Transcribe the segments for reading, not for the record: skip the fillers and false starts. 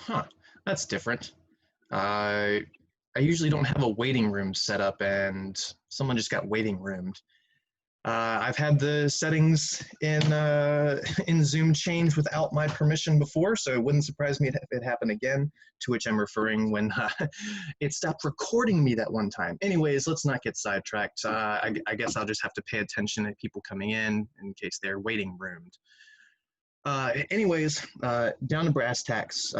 Huh, that's different. I usually don't have a waiting room set up, and someone just got waiting roomed. I've had the settings in in Zoom change without my permission before, so it wouldn't surprise me if it happened again, to which I'm referring when it stopped recording me that one time. Anyways, let's not get sidetracked. I guess I'll just have to pay attention to people coming in case they're waiting roomed. Anyways, down to brass tacks.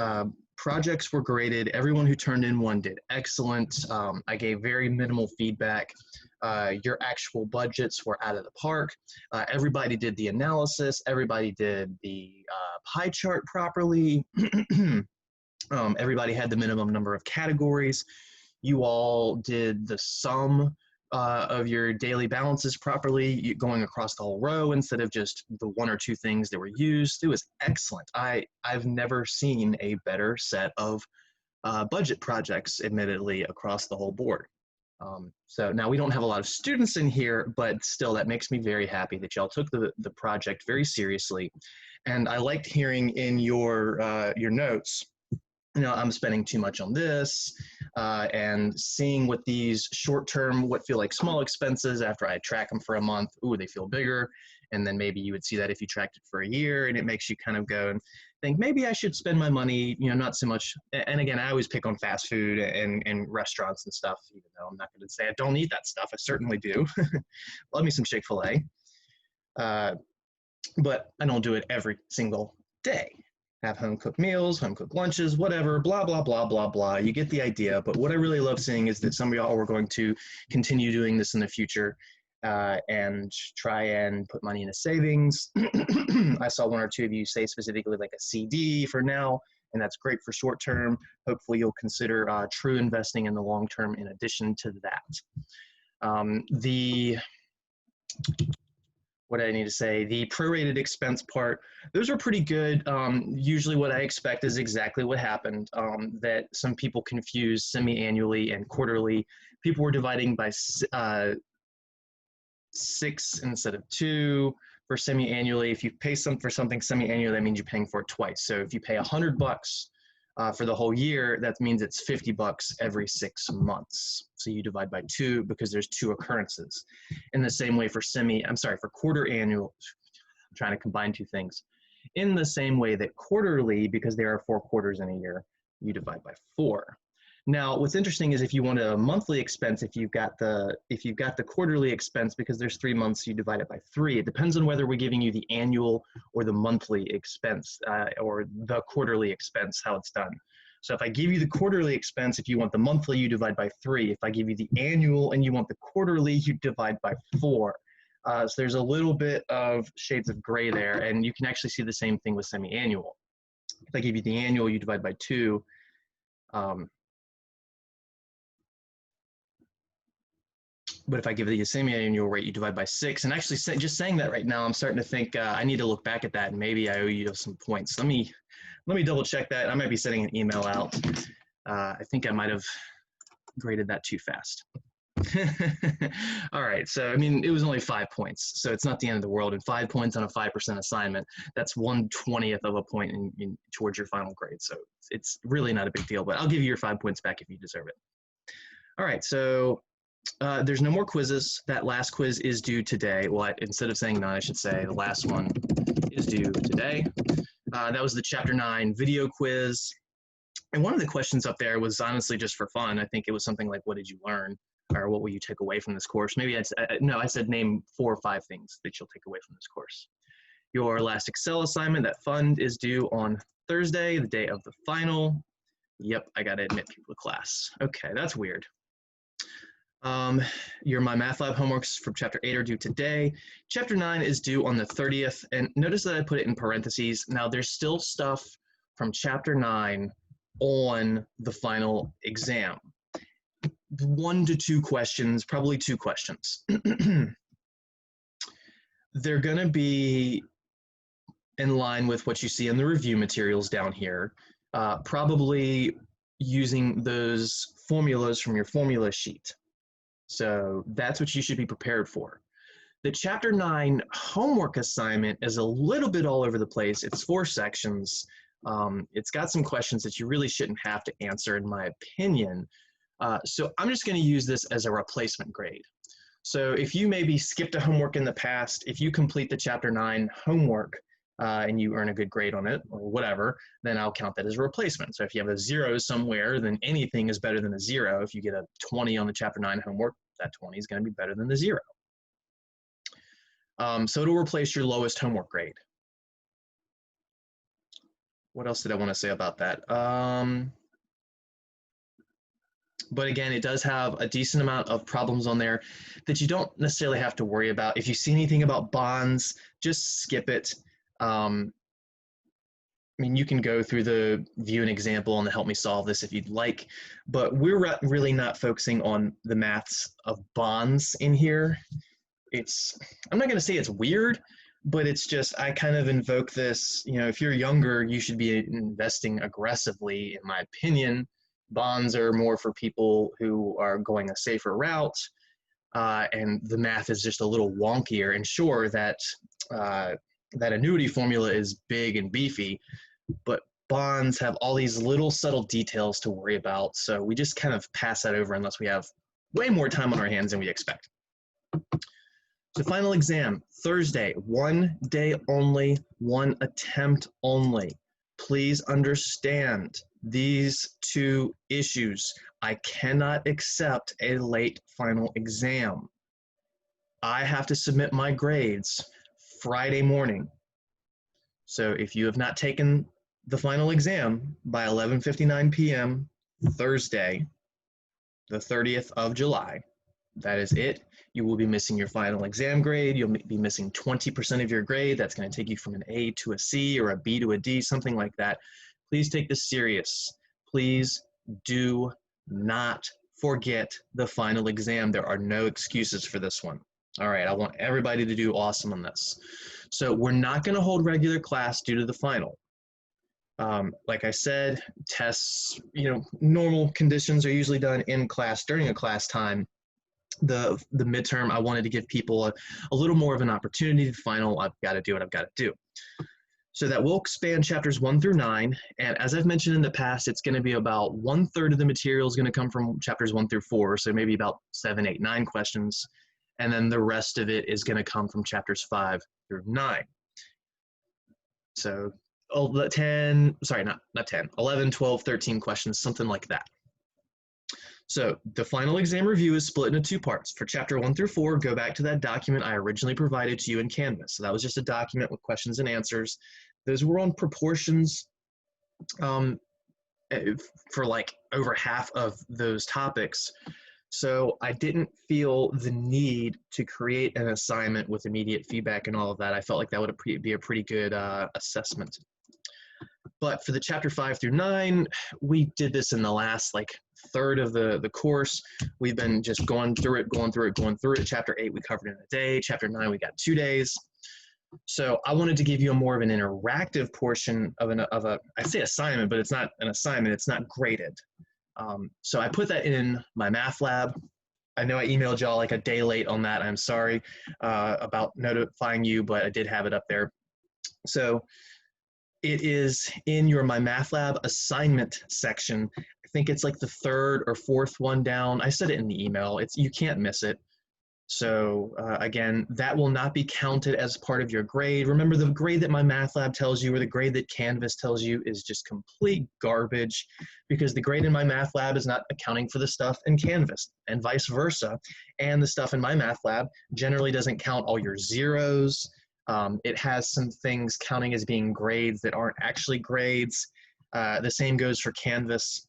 Projects were graded. Everyone who turned in one did excellent. I gave very minimal feedback. Your actual budgets were out of the park. Everybody did the analysis. Everybody did the pie chart properly. Everybody had the minimum number of categories. You all did the sum of your daily balances properly, going across the whole row instead of just the one or two things that were used. It was excellent. I've never seen a better set of budget projects, admittedly, across the whole board. So now we don't have a lot of students in here, but still that makes me very happy that y'all took the project very seriously. And I liked hearing in your notes, you know, I'm spending too much on this, and seeing what these short-term, what feel like small expenses after I track them for a month, ooh, they feel bigger. And then maybe you would see that if you tracked it for a year, and it makes you kind of go and think, maybe I should spend my money, you know, not so much. And again, I always pick on fast food and restaurants and stuff, even though I'm not going to say I don't eat that stuff. I certainly do. Love me some Chick-fil-A. But I don't do it every single day. Have home cooked meals, home cooked lunches, whatever, blah, blah, blah, blah, blah. You get the idea. But what I really love seeing is that some of y'all are going to continue doing this in the future and try and put money into savings. I saw one or two of you say specifically like a CD for now, and that's great for short term. Hopefully you'll consider true investing in the long term in addition to that. What I need to say, the prorated expense part, those are pretty good. Usually what I expect is exactly what happened, that some people confuse semi-annually and quarterly. People were dividing by 6 instead of 2 for semi-annually. If you pay for something semi-annually, that means you're paying for it twice. So if you pay $100 for the whole year, that means it's $50 every 6 months. So you divide by 2 because there's 2 occurrences. In the same way for for quarter annual, I'm trying to combine 2 things. In the same way that quarterly, because there are 4 quarters in a year, you divide by 4. Now, what's interesting is if you want a monthly expense, if you've got the quarterly expense, because there's 3 months, you divide it by 3. It depends on whether we're giving you the annual or the monthly expense, or the quarterly expense, how it's done. So if I give you the quarterly expense, if you want the monthly, you divide by 3. If I give you the annual and you want the quarterly, you divide by 4. So there's a little bit of shades of gray there, and you can actually see the same thing with semi-annual. If I give you the annual, you divide by 2. But if I give you a semi-annual rate, you divide by 6. And actually, just saying that right now, I'm starting to think I need to look back at that, and maybe I owe you some points. Let me double check that. I might be sending an email out. I think I might have graded that too fast. All right, so I mean, it was only 5 points, so it's not the end of the world. And 5 points on a 5% assignment, that's 1/20th of a point towards your final grade. So it's really not a big deal, but I'll give you your 5 points back if you deserve it. All right, so there's no more quizzes. That last quiz is due today. Well, instead of saying none, I should say the last one is due today. That was the Chapter 9 video quiz. And one of the questions up there was honestly just for fun. I think it was something like, what did you learn? Or what will you take away from this course? Maybe I said name 4 or 5 things that you'll take away from this course. Your last Excel assignment, that fund, is due on Thursday, the day of the final. Yep, I got to admit people to class. Okay, that's weird. Your My Math Lab homeworks from Chapter 8 are due today. Chapter 9 is due on the 30th, and notice that I put it in parentheses. Now, there's still stuff from Chapter 9 on the final exam. 1 to 2 questions, probably 2 questions. They're going to be in line with what you see in the review materials down here, probably using those formulas from your formula sheet. So that's what you should be prepared for. The Chapter 9 homework assignment is a little bit all over the place. It's 4 sections. It's got some questions that you really shouldn't have to answer, in my opinion. So I'm just going to use this as a replacement grade. So if you maybe skipped a homework in the past, if you complete the Chapter 9 homework and you earn a good grade on it or whatever, then I'll count that as a replacement. So if you have a 0 somewhere, then anything is better than a 0. If you get a 20 on the Chapter 9 homework, that 20 is going to be better than the 0. So it'll replace your lowest homework grade. What else did I want to say about that? But again, it does have a decent amount of problems on there that you don't necessarily have to worry about. If you see anything about bonds, just skip it. I mean, you can go through the view an example and help me solve this if you'd like, but we're really not focusing on the maths of bonds in here. I'm not going to say it's weird, but it's just, I kind of invoke this, if you're younger, you should be investing aggressively, in my opinion. Bonds are more for people who are going a safer route, and the math is just a little wonkier. And sure, that annuity formula is big and beefy, but bonds have all these little subtle details to worry about, so we just kind of pass that over unless we have way more time on our hands than we expect. So final exam, Thursday, 1 day only, 1 attempt only. Please understand these 2 issues. I cannot accept a late final exam. I have to submit my grades Friday morning. So if you have not taken the final exam by 11:59 p.m. Thursday, the 30th of July, that is it. You will be missing your final exam grade. You'll be missing 20% of your grade. That's going to take you from an A to a C or a B to a D, something like that. Please take this serious. Please do not forget the final exam. There are no excuses for this one. All right, I want everybody to do awesome on this. So we're not going to hold regular class due to the final. Like I said, tests, normal conditions are usually done in class during a class time. The midterm, I wanted to give people a little more of an opportunity to final. I've got to do what I've got to do. So that will span chapters 1 through 9. And as I've mentioned in the past, it's going to be about 1/3 of the material is going to come from chapters 1 through 4. So maybe about 7, 8, 9 questions. And then the rest of it is going to come from chapters 5 through 9. So 11, 12, 13 questions, something like that. So the final exam review is split into 2 parts. For chapter 1 through 4, go back to that document I originally provided to you in Canvas. So that was just a document with questions and answers. Those were on proportions for like over half of those topics. So I didn't feel the need to create an assignment with immediate feedback and all of that. I felt like that would be a pretty good assessment. But for the chapter 5 through 9, we did this in the last third of the course. We've been just going through it. Chapter 8 we covered in a day. Chapter 9 we got 2 days. So I wanted to give you more of an interactive portion of a I say assignment, but it's not an assignment. It's not graded. So I put that in my math lab. I know I emailed y'all a day late on that. I'm sorry about notifying you, but I did have it up there. So it is in your My Math Lab assignment section. I think it's like the 3rd or 4th one down. I said it in the email. You can't miss it. So again, that will not be counted as part of your grade. Remember, the grade that My Math Lab tells you or the grade that Canvas tells you is just complete garbage, because the grade in My Math Lab is not accounting for the stuff in Canvas, and vice versa. And the stuff in My Math Lab generally doesn't count all your zeros. It has some things counting as being grades that aren't actually grades. The same goes for Canvas.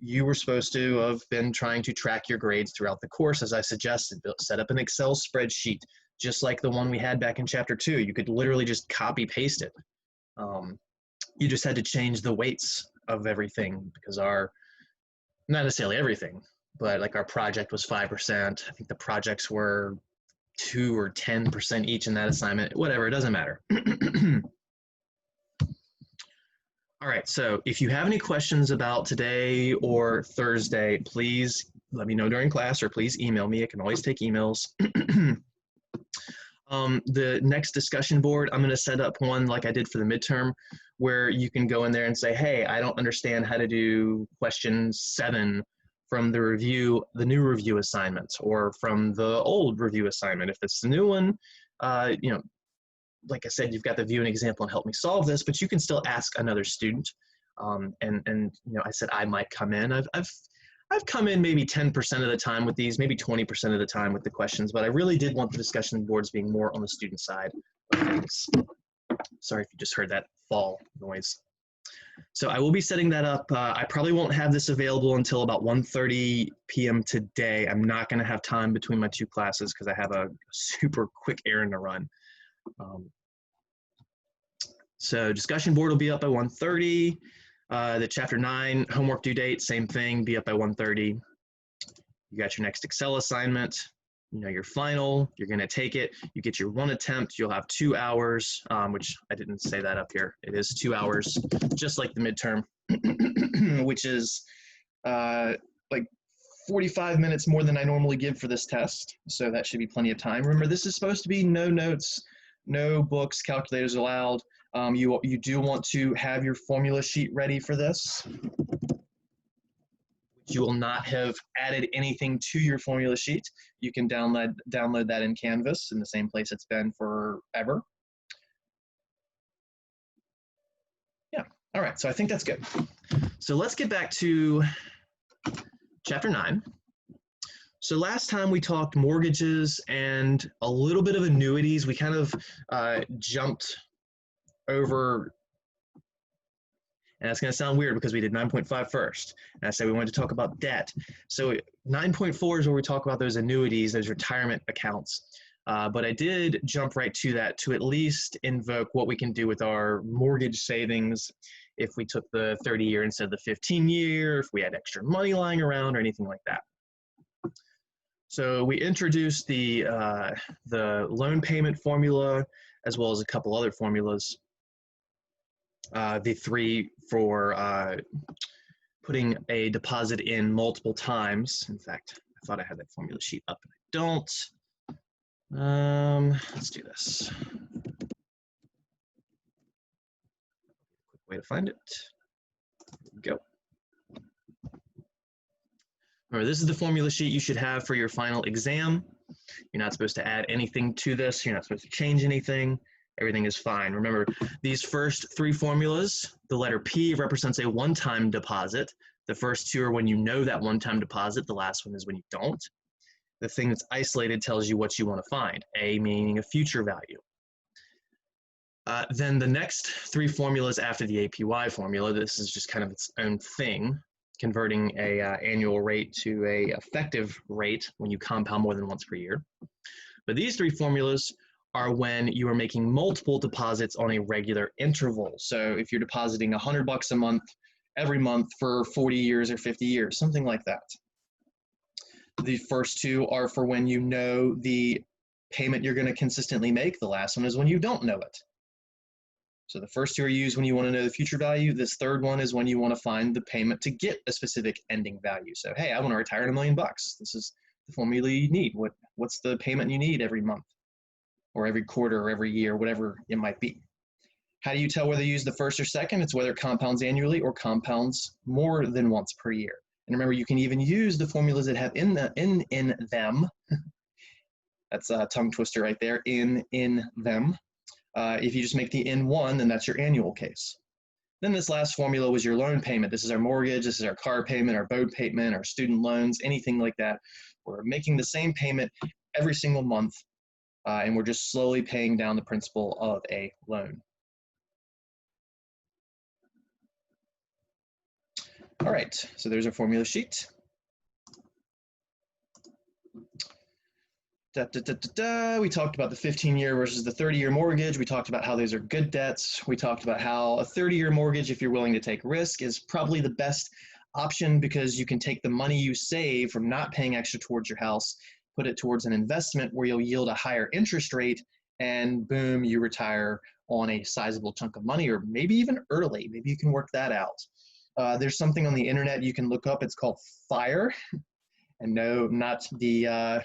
You were supposed to have been trying to track your grades throughout the course, as I suggested. Set up an Excel spreadsheet, just like the one we had back in chapter 2. You could literally just copy paste it. You just had to change the weights of everything, because not necessarily everything, but our project was 5%. I think the projects were 2 or 10% each in that assignment. Whatever, it doesn't matter. All right, so if you have any questions about today or Thursday, please let me know during class, or please email me. I can always take emails. The next discussion board, I'm going to set up one like I did for the midterm, where you can go in there and say, hey, I don't understand how to do question 7 from the new review assignment, or from the old review assignment. If it's the new one, like I said, you've got the view an example and help me solve this, but you can still ask another student. I said I might come in. I've come in maybe 10% of the time with these, maybe 20% of the time with the questions, but I really did want the discussion boards being more on the student side of things. Sorry if you just heard that fall noise. So I will be setting that up. I probably won't have this available until about 1:30 p.m. today. I'm not going to have time between my 2 classes because I have a super quick errand to run. So discussion board will be up by 1:30. The chapter 9 homework due date, same thing, be up by 1:30. You got your next Excel assignment, your final, you're gonna take it, you get your 1 attempt, you'll have 2 hours, which I didn't say that up here. It is 2 hours, just like the midterm, which is like 45 minutes more than I normally give for this test. So that should be plenty of time. Remember, this is supposed to be no notes, no books, calculators allowed. You do want to have your formula sheet ready for this. You will not have added anything to your formula sheet. You can download that in Canvas in the same place it's been forever. Yeah, all right, so I think that's good. So let's get back to chapter 9. So last time we talked mortgages and a little bit of annuities. We kind of jumped over, and that's going to sound weird because we did 9.5 first. And I said we wanted to talk about debt. So 9.4 is where we talk about those annuities, those retirement accounts. But I did jump right to that to at least invoke what we can do with our mortgage savings if we took the 30-year instead of the 15-year, if we had extra money lying around or anything like that. So we introduced the loan payment formula as well as a couple other formulas. The 3 for putting a deposit in multiple times. In fact, I thought I had that formula sheet up, but I don't. Let's do this. Quick way to find it. Here we go. Remember, this is the formula sheet you should have for your final exam. You're not supposed to add anything to this. You're not supposed to change anything. Everything is fine. Remember, these first 3 formulas, the letter P represents a one-time deposit. The first 2 are when you know that one-time deposit. The last one is when you don't. The thing that's isolated tells you what you want to find, A meaning a future value. Then the next 3 formulas after the APY formula, this is just kind of its own thing, converting a annual rate to a effective rate when you compound more than once per year. But these 3 formulas are when you are making multiple deposits on a regular interval. So if you're depositing $100 a month, every month for 40 years or 50 years, something like that. The first 2 are for when you know the payment you're going to consistently make. The last one is when you don't know it. So the first 2 are used when you want to know the future value. This third one is when you want to find the payment to get a specific ending value. So, hey, I want to retire $1 million. This is the formula you need. What's the payment you need every month or every quarter or every year, whatever it might be. How do you tell whether you use the first or second? It's whether it compounds annually or compounds more than once per year. And remember, you can even use the formulas that have in them. That's a tongue twister right there, in them. If you just make the N1, then that's your annual case. Then this last formula was your loan payment. This is our mortgage, this is our car payment, our boat payment, our student loans, anything like that. We're making the same payment every single month, and we're just slowly paying down the principal of a loan. All right, so there's our formula sheet. We talked about the 15-year versus the 30-year mortgage. We talked about how those are good debts. We talked about how a 30-year mortgage, if you're willing to take risk, is probably the best option because you can take the money you save from not paying extra towards your house, put it towards an investment where you'll yield a higher interest rate, and boom, you retire on a sizable chunk of money, or maybe even early. Maybe you can work that out. There's something on the internet you can look up. It's called FIRE, and no, not the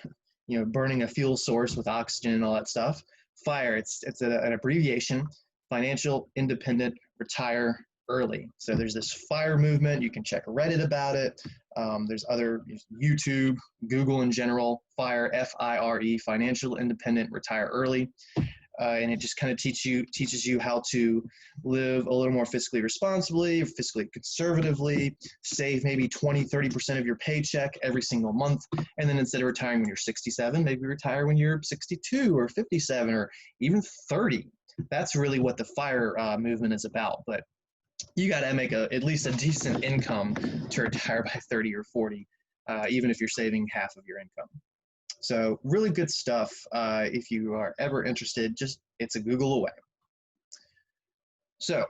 burning a fuel source with oxygen and all that stuff. FIRE, it's an abbreviation, Financial Independent retire early. So there's this FIRE movement. You can check Reddit about it. There's other YouTube, Google in general, FIRE, F-I-R-E, Financial Independent Retire Early. And it just kind of teaches you how to live a little more fiscally responsibly, fiscally conservatively, save maybe 20–30% of your paycheck every single month, and then instead of retiring when you're 67, maybe retire when you're 62 or 57 or even 30. That's really what the FIRE movement is about. But you got to make at least a decent income to retire by 30 or 40, even if you're saving half of your income. So really good stuff. If you are ever interested, it's a Google away. So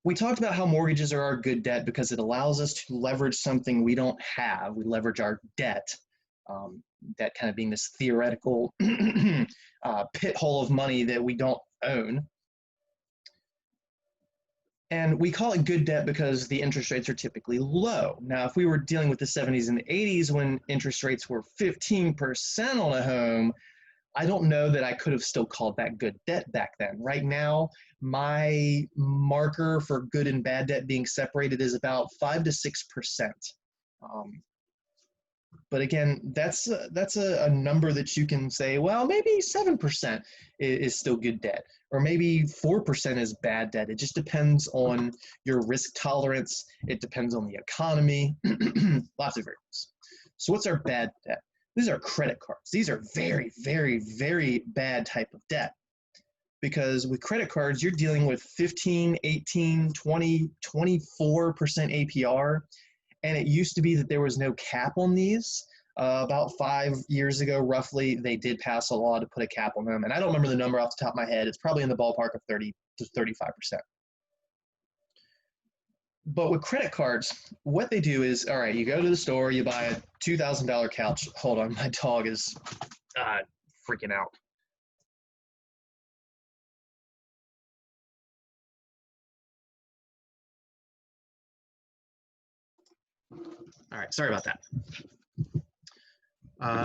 we talked about how mortgages are our good debt because it allows us to leverage something we don't have. We leverage our debt, debt kind of being this theoretical pit hole of money that we don't own. And we call it good debt because the interest rates are typically low. Now, if we were dealing with the 70s and the 80s when interest rates were 15% on a home, I don't know that I could have still called that good debt back then. Right now, my marker for good and bad debt being separated is about 5 to 6%. But again, that's a number that you can say, well, maybe 7% is still good debt, or maybe 4% is bad debt. It just depends on your risk tolerance. It depends on the economy, lots of variables. So what's our bad debt? These are credit cards. These are very, very, very bad type of debt. Because with credit cards, you're dealing with 15, 18, 20, 24% APR. And it used to be that there was no cap on these. About 5 years ago, roughly, they did pass a law to put a cap on them. And I don't remember the number off the top of my head. It's probably in the ballpark of 30 to 35%. But with credit cards, what they do is, all right, you go to the store, you buy a $2,000 couch. Hold on, my dog is freaking out. All right, sorry about that.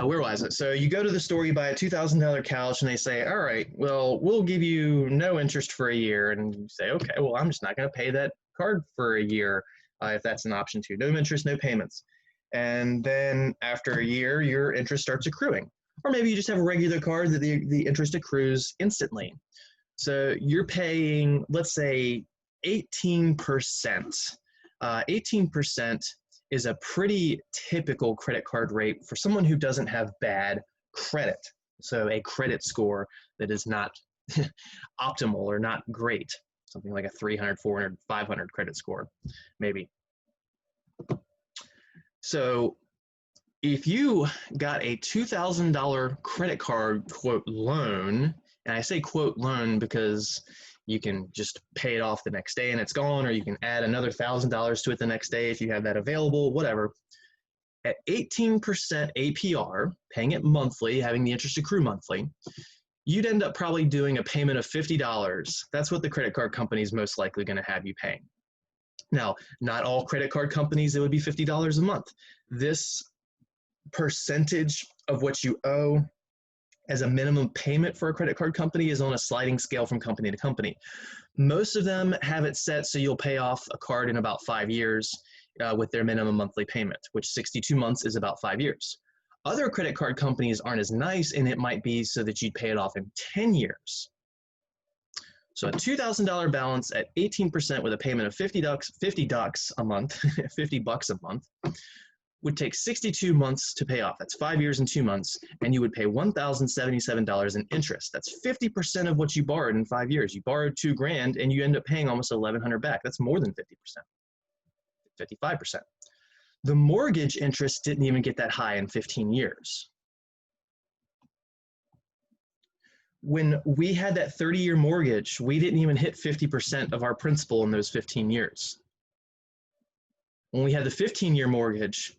Where was it? So you go to the store, you buy a $2,000 couch, and they say, all right, well, we'll give you no interest for a year. And you say, okay, well, I'm just not going to pay that card for a year if that's an option too. No interest, no payments. And then after a year, your interest starts accruing. Or maybe you just have a regular card that the interest accrues instantly. So you're paying, let's say, 18%. 18% is a pretty typical credit card rate for someone who doesn't have bad credit. So a credit score that is not optimal or not great, something like a 300, 400, 500 credit score, maybe. So if you got a $2,000 credit card, quote, loan, and I say quote loan because you can just pay it off the next day and it's gone, or you can add another $1,000 to it the next day if you have that available, whatever. At 18% APR, paying it monthly, having the interest accrue monthly, you'd end up probably doing a payment of $50. That's what the credit card company is most likely going to have you paying. Now, not all credit card companies, it would be $50 a month. This percentage of what you owe as a minimum payment for a credit card company is on a sliding scale from company to company. Most of them have it set so you'll pay off a card in about 5 years with their minimum monthly payment, which 62 months is about 5 years. Other credit card companies aren't as nice, and it might be so that you'd pay it off in 10 years. So a $2,000 balance at 18% with a payment of $50 a month, $50 a month, would take 62 months to pay off. That's 5 years and 2 months, and you would pay $1,077 in interest. That's 50% of what you borrowed in 5 years. You borrowed $2,000 and you end up paying almost $1,100 back. That's more than 50%, 55%. The mortgage interest didn't even get that high in 15 years. When we had that 30-year mortgage, we didn't even hit 50% of our principal in those 15 years. When we had the 15-year mortgage,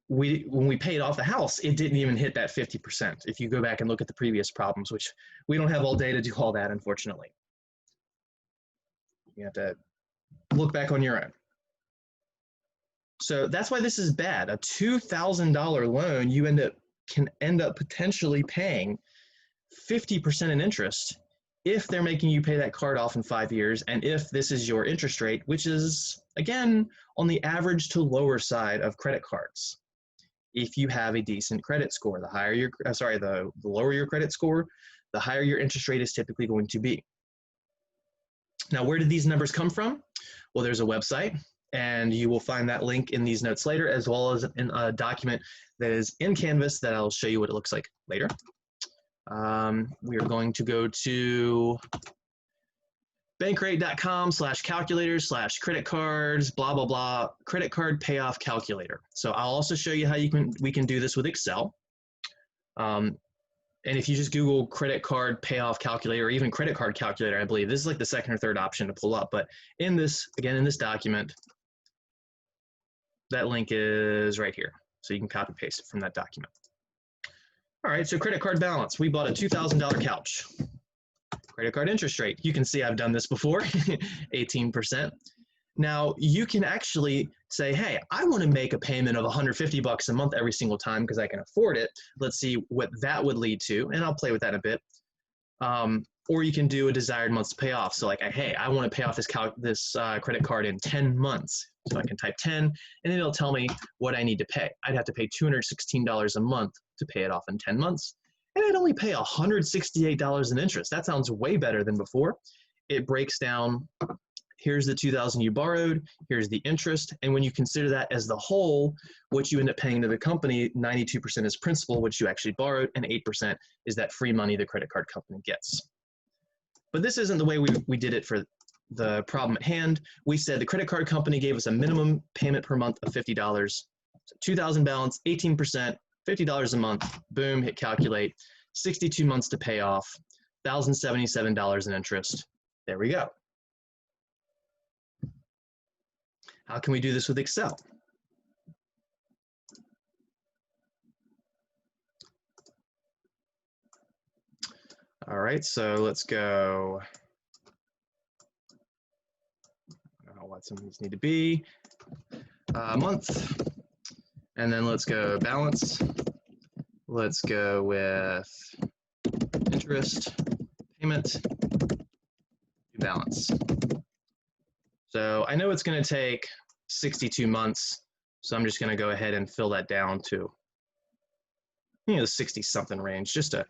when we paid off the house, it didn't even hit that 50%. If you go back and look at the previous problems, which we don't have all day to do all that, unfortunately. You have to look back on your own. So that's why this is bad. A $2,000 loan, you can end up potentially paying 50% in interest if they're making you pay that card off in 5 years, and if this is your interest rate, which is, again, on the average to lower side of credit cards. If you have a decent credit score, the higher your, the lower your credit score, the higher your interest rate is typically going to be. Now, where did these numbers come from? Well, there's a website, and you will find that link in these notes later, as well as in a document that is in Canvas that I'll show you what it looks like later. We are going to go to bankrate.com/calculators/credit cards, blah, blah, blah, credit card payoff calculator. So I'll also show you how we can do this with Excel. And if you just Google credit card payoff calculator, or even credit card calculator, I believe this is like the second or third option to pull up. But in this, again, in this document, that link is right here. So you can copy paste it from that document. All right, so credit card balance. We bought a $2,000 couch. Credit card interest rate. You can see I've done this before, 18%. Now, you can actually say, hey, I want to make a payment of $150 a month every single time because I can afford it. Let's see what that would lead to, and I'll play with that in a bit. Or you can do a desired months to pay off. So like, hey, I want to pay off this credit card in 10 months. So I can type 10, and then it'll tell me what I need to pay. I'd have to pay $216 a month to pay it off in 10 months. And I'd only pay $168 in interest. That sounds way better than before. It breaks down, here's the $2,000 you borrowed, here's the interest, and when you consider that as the whole, what you end up paying to the company, 92% is principal, which you actually borrowed, and 8% is that free money the credit card company gets. But this isn't the way we did it for the problem at hand. We said the credit card company gave us a minimum payment per month of $50. So $2,000 balance, 18%, $50 a month, boom, hit calculate, 62 months to pay off, $1,077 in interest. There we go. How can we do this with Excel? All right, so let's go. I don't know what some of these need to be. Month. And then let's go balance. Let's go with interest, payment, balance. So I know it's going to take 62 months, so I'm just going to go ahead and fill that down to, the 60-something range, just to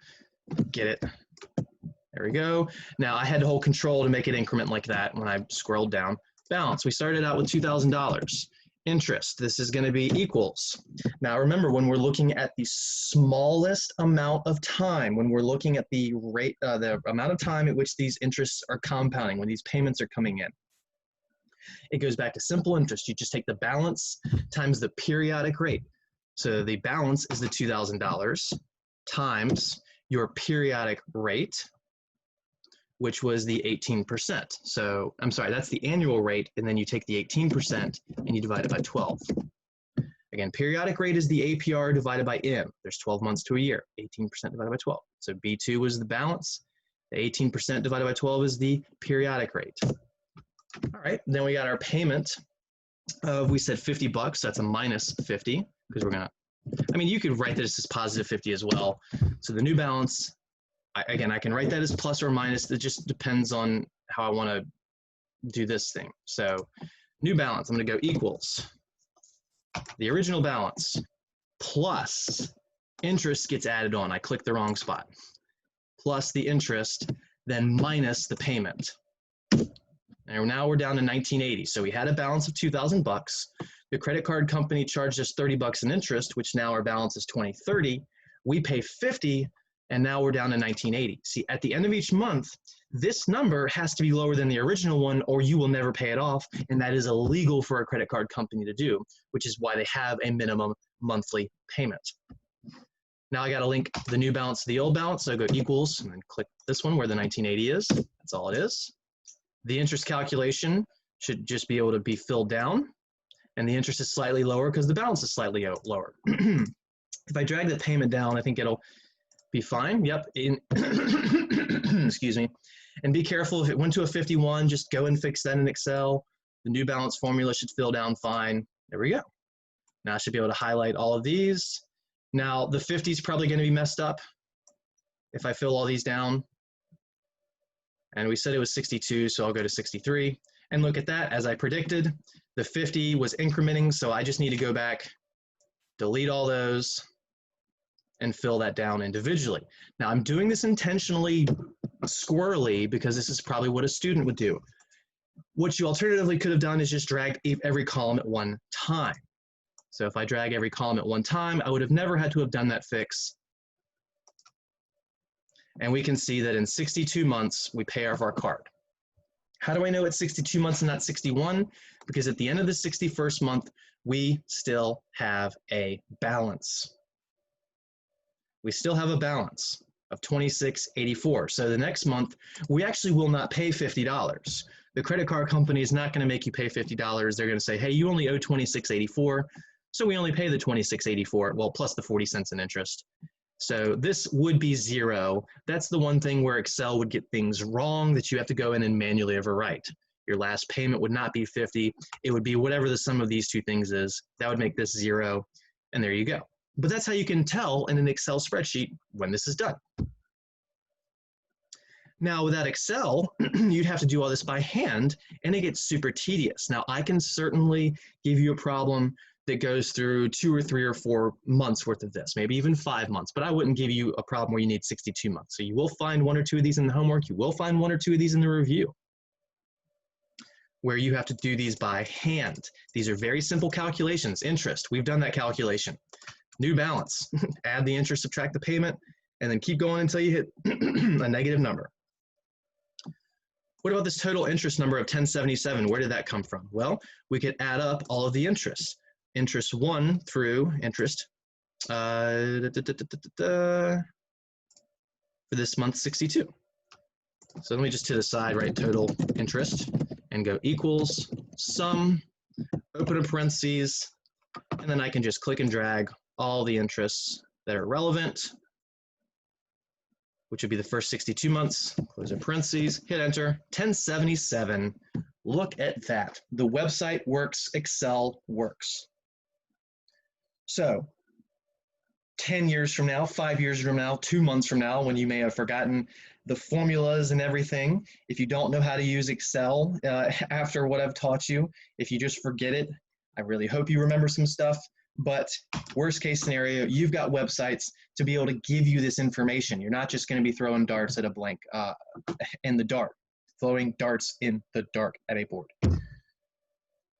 get it. There we go. Now I had to hold control to make it increment like that when I scrolled down. Balance, we started out with $2,000. Interest, this is going to be equals. Now remember, when we're looking at the smallest amount of time, when we're looking at the rate, the amount of time at which these interests are compounding, when these payments are coming in, it goes back to simple interest. You just take the balance times the periodic rate. So the balance is the $2,000 times your periodic rate, which was the 18%. So I'm sorry, that's the annual rate, and then you take the 18% and you divide it by 12. Again, periodic rate is the APR divided by M. There's 12 months to a year, 18% divided by 12. So B2 was the balance, the 18% divided by 12 is the periodic rate. All right, then we got our payment of, we said $50, that's a minus 50, because we're gonna, you could write this as positive 50 as well. So the new balance, again, I can write that as plus or minus. It just depends on how I want to do this thing. So new balance, I'm going to go equals the original balance plus interest gets added on. I clicked the wrong spot. Plus the interest, then minus the payment. And now we're down to 1980. So we had a balance of $2,000. The credit card company charged us $30 in interest, which now our balance is $20.30. We pay $50. And now we're down to 1980. See, at the end of each month, this number has to be lower than the original one, or you will never pay it off, and that is illegal for a credit card company to do, which is why they have a minimum monthly payment. Now I got to link the new balance to the old balance, so I go equals, and then click this one where the 1980 is. That's all it is. The interest calculation should just be able to be filled down, and the interest is slightly lower because the balance is slightly lower. If I drag the payment down, I think it'll be fine. Yep. Excuse me. And be careful if it went to a 51, just go and fix that in Excel. The new balance formula should fill down fine. There we go. Now I should be able to highlight all of these. Now the 50 is probably going to be messed up if I fill all these down. And we said it was 62, so I'll go to 63. And look at that, as I predicted, the 50 was incrementing, so I just need to go back, delete all those, and fill that down individually. Now I'm doing this intentionally squirrely because this is probably what a student would do. What you alternatively could have done is just drag every column at one time. So if I drag every column at one time, I would have never had to have done that fix. And we can see that in 62 months, we pay off our card. How do I know it's 62 months and not 61? Because at the end of the 61st month, we still have a balance. We still have a balance of $26.84. So the next month, we actually will not pay $50. The credit card company is not going to make you pay $50. They're going to say, hey, you only owe $26.84. So we only pay the $26.84, well, plus the 40 cents in interest. So this would be zero. That's the one thing where Excel would get things wrong that you have to go in and manually overwrite. Your last payment would not be 50. It would be whatever the sum of these two things is. That would make this zero, and there you go. But that's how you can tell in an Excel spreadsheet when this is done. Now without Excel, you'd have to do all this by hand, and it gets super tedious. Now I can certainly give you a problem that goes through 2 or 3 or 4 months worth of this, maybe even 5 months, but I wouldn't give you a problem where you need 62 months. So you will find 1 or 2 of these in the homework, you will find 1 or 2 of these in the review, where you have to do these by hand. These are very simple calculations. Interest, we've done that calculation. New balance, add the interest, subtract the payment, and then keep going until you hit a negative number. What about this total interest number of 1077? Where did that come from? Well, we could add up all of the interests. Interest 1 through interest for this month 62. So let me just to the side write total interest and go equals sum, open a parentheses, and then I can just click and drag all the interests that are relevant, which would be the first 62 months, close a parentheses, hit enter, 1077. Look at that. The website works, Excel works. So 10 years from now, 5 years from now, 2 months from now, when you may have forgotten the formulas and everything, if you don't know how to use Excel after what I've taught you, if you just forget it, I really hope you remember some stuff. But worst case scenario, you've got websites to be able to give you this information. You're not just going to be throwing darts at a blank in the dark, throwing darts in the dark at a board.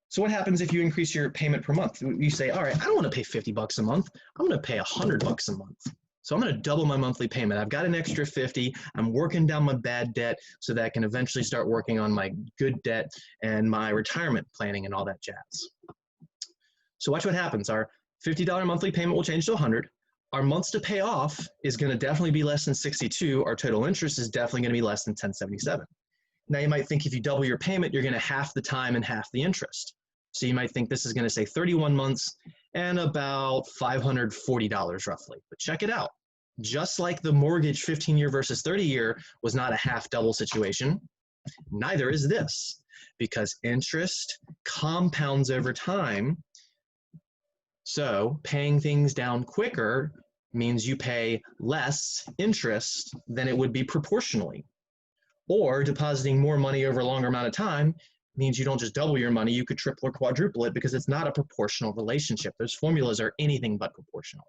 So what happens if you increase your payment per month? You say, all right, I don't want to pay 50 bucks a month. I'm going to pay 100 bucks a month. So I'm going to double my monthly payment. I've got an extra 50. I'm working down my bad debt so that I can eventually start working on my good debt and my retirement planning and all that jazz. So watch what happens. Our $50 monthly payment will change to 100. Our months to pay off is going to definitely be less than 62. Our total interest is definitely going to be less than 1077. Now you might think if you double your payment, you're going to half the time and half the interest. So you might think this is going to say 31 months and about $540 roughly. But check it out. Just like the mortgage 15-year versus 30-year was not a half double situation, neither is this, because interest compounds over time. So paying things down quicker means you pay less interest than it would be proportionally. Or depositing more money over a longer amount of time means you don't just double your money, you could triple or quadruple it because it's not a proportional relationship. Those formulas are anything but proportional.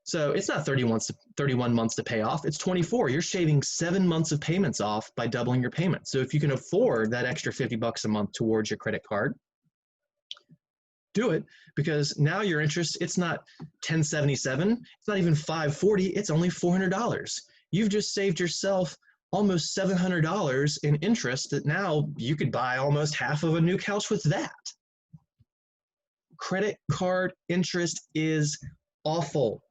So it's not 31 months to pay off, it's 24. You're shaving 7 months of payments off by doubling your payments. So if you can afford that extra 50 bucks a month towards your credit card, do it, because now your interest, it's not 1077, it's not even 540, it's only $400. You've just saved yourself almost $700 in interest that now you could buy almost half of a new couch with that. Credit card interest is awful.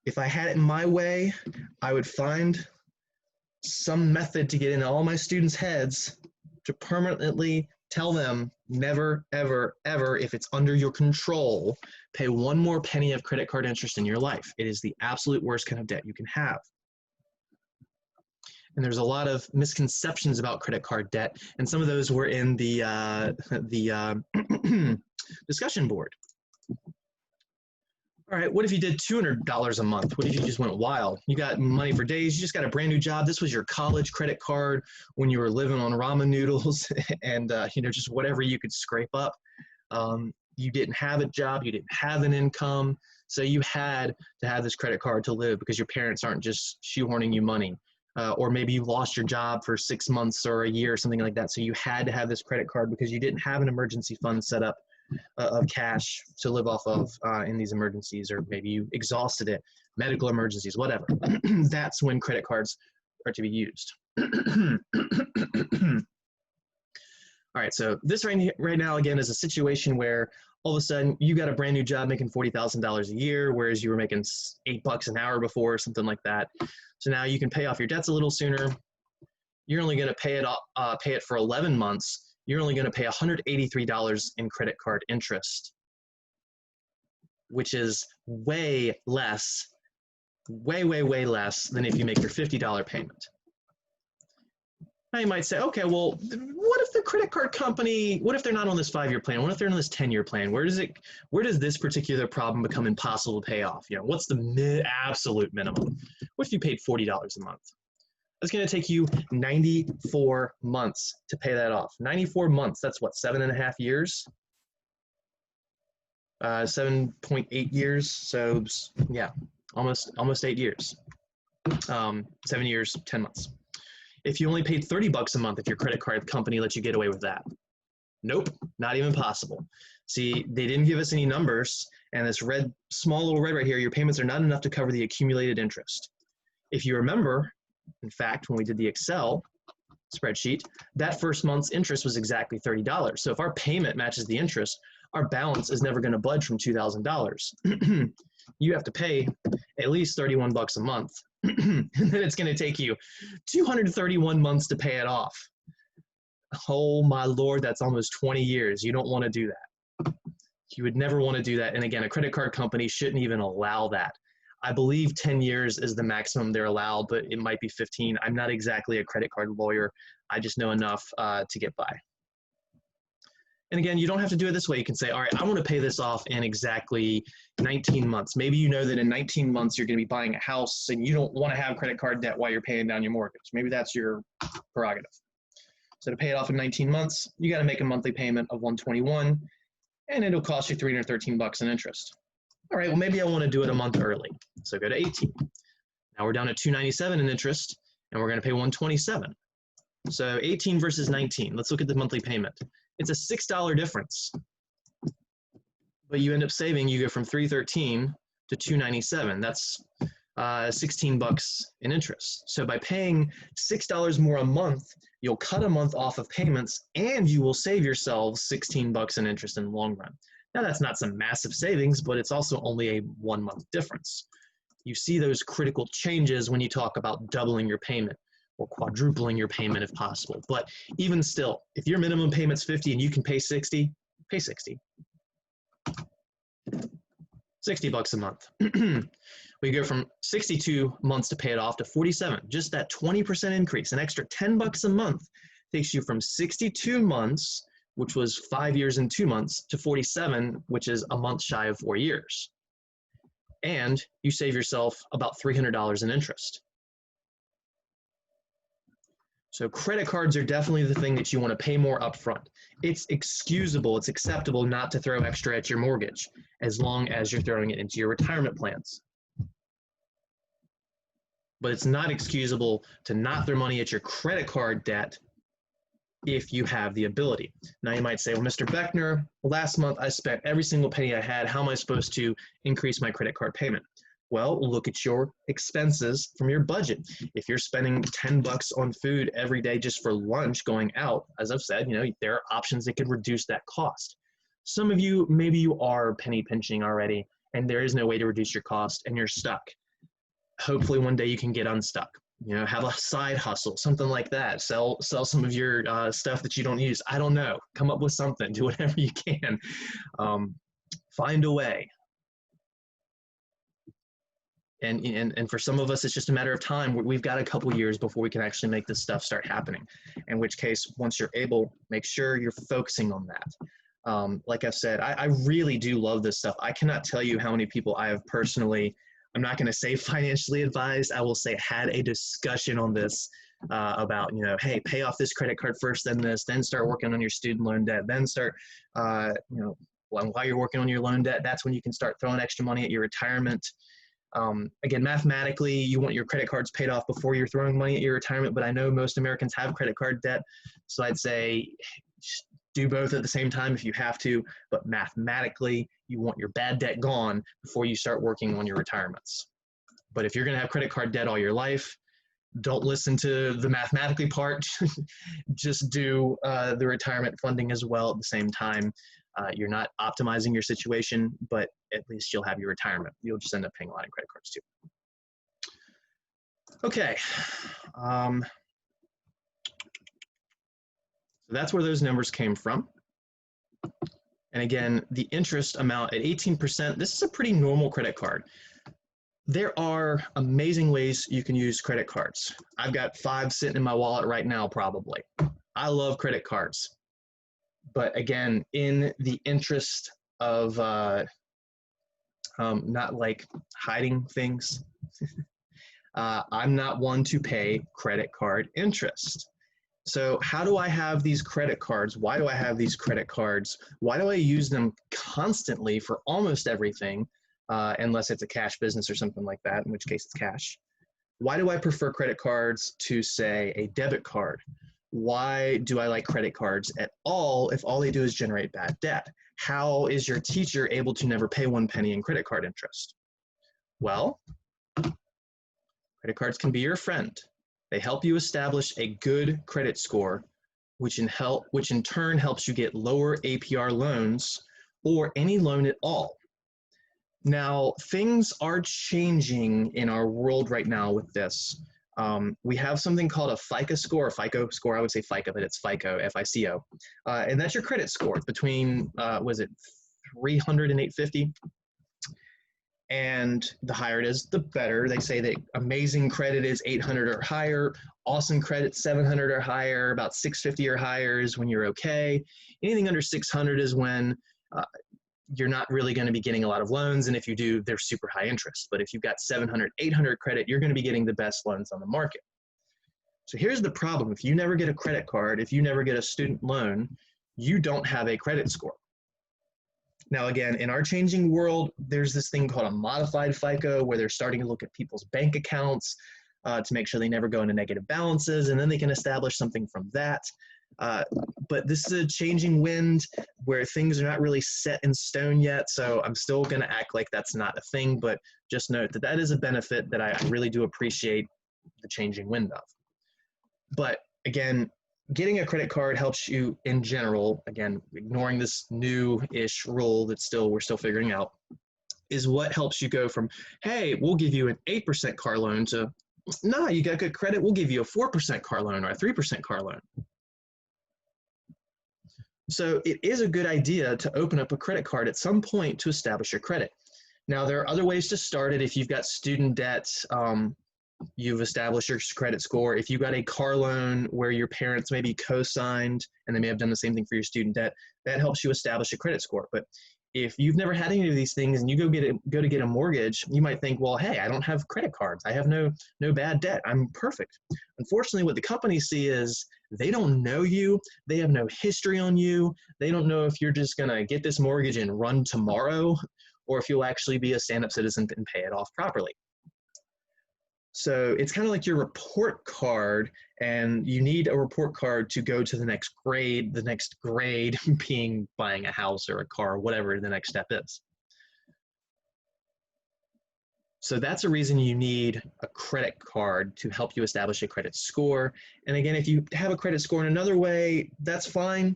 If I had it my way, I would find some method to get in all my students' heads to permanently tell them never, ever, ever, if it's under your control, pay one more penny of credit card interest in your life. It is the absolute worst kind of debt you can have. And there's a lot of misconceptions about credit card debt, and some of those were in the discussion board. All right, what if you did $200 a month? What if you just went wild? You got money for days, you just got a brand new job. This was your college credit card when you were living on ramen noodles and just whatever you could scrape up. You didn't have a job, you didn't have an income, so you had to have this credit card to live because your parents aren't just shoehorning you money. Or maybe you lost your job for 6 months or a year or something like that, so you had to have this credit card because you didn't have an emergency fund set up of cash to live off of in these emergencies, or maybe you exhausted it, medical emergencies, whatever. That's when credit cards are to be used. All right, so this right now, again, is a situation where all of a sudden you got a brand new job making $40,000 a year, whereas you were making $8 an hour before, something like that. So now you can pay off your debts a little sooner. You're only going to pay it for 11 months. You're only going to pay $183 in credit card interest, which is way less, way less than if you make your $50 payment. Now you might say, okay, well, what if the credit card company, what if they're not on this 5-year plan? What if they're on this 10-year plan? Where does this particular problem become impossible to pay off? What's the absolute minimum? What if you paid $40 a month? It's going to take you 94 months to pay that off. 94 months, that's what, 7.5 years? 7.8 years, so yeah, almost 8 years. 7 years, 10 months. If you only paid $30 a month, if your credit card company lets you get away with that. Nope, not even possible. See, they didn't give us any numbers, and this small little red right here, your payments are not enough to cover the accumulated interest. If you remember, in fact, when we did the Excel spreadsheet, that first month's interest was exactly $30. So if our payment matches the interest, our balance is never going to budge from $2,000. You have to pay at least $31 a month, and then it's going to take you 231 months to pay it off. Oh my Lord, that's almost 20 years. You don't want to do that. You would never want to do that. And again, a credit card company shouldn't even allow that. I believe 10 years is the maximum they're allowed, but it might be 15. I'm not exactly a credit card lawyer. I just know enough to get by. And again, you don't have to do it this way. You can say, all right, I want to pay this off in exactly 19 months. Maybe you know that in 19 months you're going to be buying a house and you don't want to have credit card debt while you're paying down your mortgage. Maybe that's your prerogative. So to pay it off in 19 months, you got to make a monthly payment of $121, and it'll cost you $313 in interest. All right, well, maybe I want to do it a month early. So go to 18. Now we're down to $297 in interest, and we're going to pay $127. So 18 versus 19. Let's look at the monthly payment. It's a $6 difference. But you end up saving, you go from $313 to $297. That's $16 in interest. So by paying $6 more a month, you'll cut a month off of payments, and you will save yourselves $16 in interest in the long run. Now that's not some massive savings, but it's also only a 1 month difference. You see those critical changes when you talk about doubling your payment or quadrupling your payment if possible. But even still, if your minimum payment's 50 and you can pay 60, pay 60. $60 a month. We go from 62 months to pay it off to 47. Just that 20% increase, an extra $10 a month takes you from 62 months, which was 5 years and 2 months, to 47, which is a month shy of 4 years. And you save yourself about $300 in interest. So credit cards are definitely the thing that you want to pay more upfront. It's excusable, it's acceptable not to throw extra at your mortgage as long as you're throwing it into your retirement plans. But it's not excusable to not throw money at your credit card debt if you have the ability. Now you might say, well, Mr. Beckner, last month I spent every single penny I had. How am I supposed to increase my credit card payment? Well, look at your expenses from your budget. If you're spending $10 on food every day just for lunch going out, as I've said, there are options that could reduce that cost. Some of you, maybe you are penny pinching already and there is no way to reduce your cost and you're stuck. Hopefully one day you can get unstuck. Have a side hustle, something like that. Sell some of your stuff that you don't use. I don't know. Come up with something. Do whatever you can. Find a way. And for some of us, it's just a matter of time. We've got a couple years before we can actually make this stuff start happening. In which case, once you're able, make sure you're focusing on that. Like I've said, I really do love this stuff. I cannot tell you how many people I have personally, I'm not going to say financially advised, I will say had a discussion on this about, you know, hey, pay off this credit card first, then this, then start working on your student loan debt, then start, you know, while you're working on your loan debt, that's when you can start throwing extra money at your retirement. Again, mathematically, you want your credit cards paid off before you're throwing money at your retirement, but I know most Americans have credit card debt, so I'd say do both at the same time if you have to, but mathematically, you want your bad debt gone before you start working on your retirements. But if you're going to have credit card debt all your life, don't listen to the mathematically part. Just do the retirement funding as well at the same time. You're not optimizing your situation, but at least you'll have your retirement. You'll just end up paying a lot in credit cards too. Okay. So that's where those numbers came from. And again, the interest amount at 18%, this is a pretty normal credit card. There are amazing ways you can use credit cards. I've got 5 sitting in my wallet right now, probably. I love credit cards. But again, in the interest of not like hiding things, I'm not one to pay credit card interest. So how do I have these credit cards? Why do I have these credit cards? Why do I use them constantly for almost everything, unless it's a cash business or something like that, in which case it's cash? Why do I prefer credit cards to, say, a debit card? Why do I like credit cards at all if all they do is generate bad debt? How is your teacher able to never pay 1 penny in credit card interest? Well, credit cards can be your friend. They help you establish a good credit score, which in turn helps you get lower APR loans or any loan at all. Now, things are changing in our world right now with this. We have something called a FICO score, I would say FICO, but it's FICO, F-I-C-O. And that's your credit score between, was it 300 and 850? And the higher it is, the better. They say that amazing credit is 800 or higher, awesome credit 700 or higher, about 650 or higher is when you're okay. Anything under 600 is when you're not really going to be getting a lot of loans, and if you do, they're super high interest. But if you've got 700, 800 credit, you're going to be getting the best loans on the market. So here's the problem. If you never get a credit card, if you never get a student loan, you don't have a credit score. Now, again, in our changing world, there's this thing called a modified FICO where they're starting to look at people's bank accounts to make sure they never go into negative balances, and then they can establish something from that. But this is a changing wind where things are not really set in stone yet, so I'm still going to act like that's not a thing, but just note that that is a benefit that I really do appreciate the changing wind of. But again, getting a credit card helps you in general, again, ignoring this new-ish rule that we're still figuring out, is what helps you go from, hey, we'll give you an 8% car loan to, no, you got good credit, we'll give you a 4% car loan or a 3% car loan. So it is a good idea to open up a credit card at some point to establish your credit. Now, there are other ways to start it. If you've got student debt, you've established your credit score. If you got a car loan where your parents may be co-signed and they may have done the same thing for your student debt, that helps you establish a credit score. But if you've never had any of these things and you go to get a mortgage, you might think, well, hey, I don't have credit cards. I have no bad debt. I'm perfect. Unfortunately, what the companies see is they don't know you. They have no history on you. They don't know if you're just going to get this mortgage and run tomorrow, or if you'll actually be a stand-up citizen and pay it off properly. So it's kind of like your report card, and you need a report card to go to the next grade being buying a house or a car, whatever the next step is. So that's a reason you need a credit card to help you establish a credit score. And again, if you have a credit score in another way, that's fine.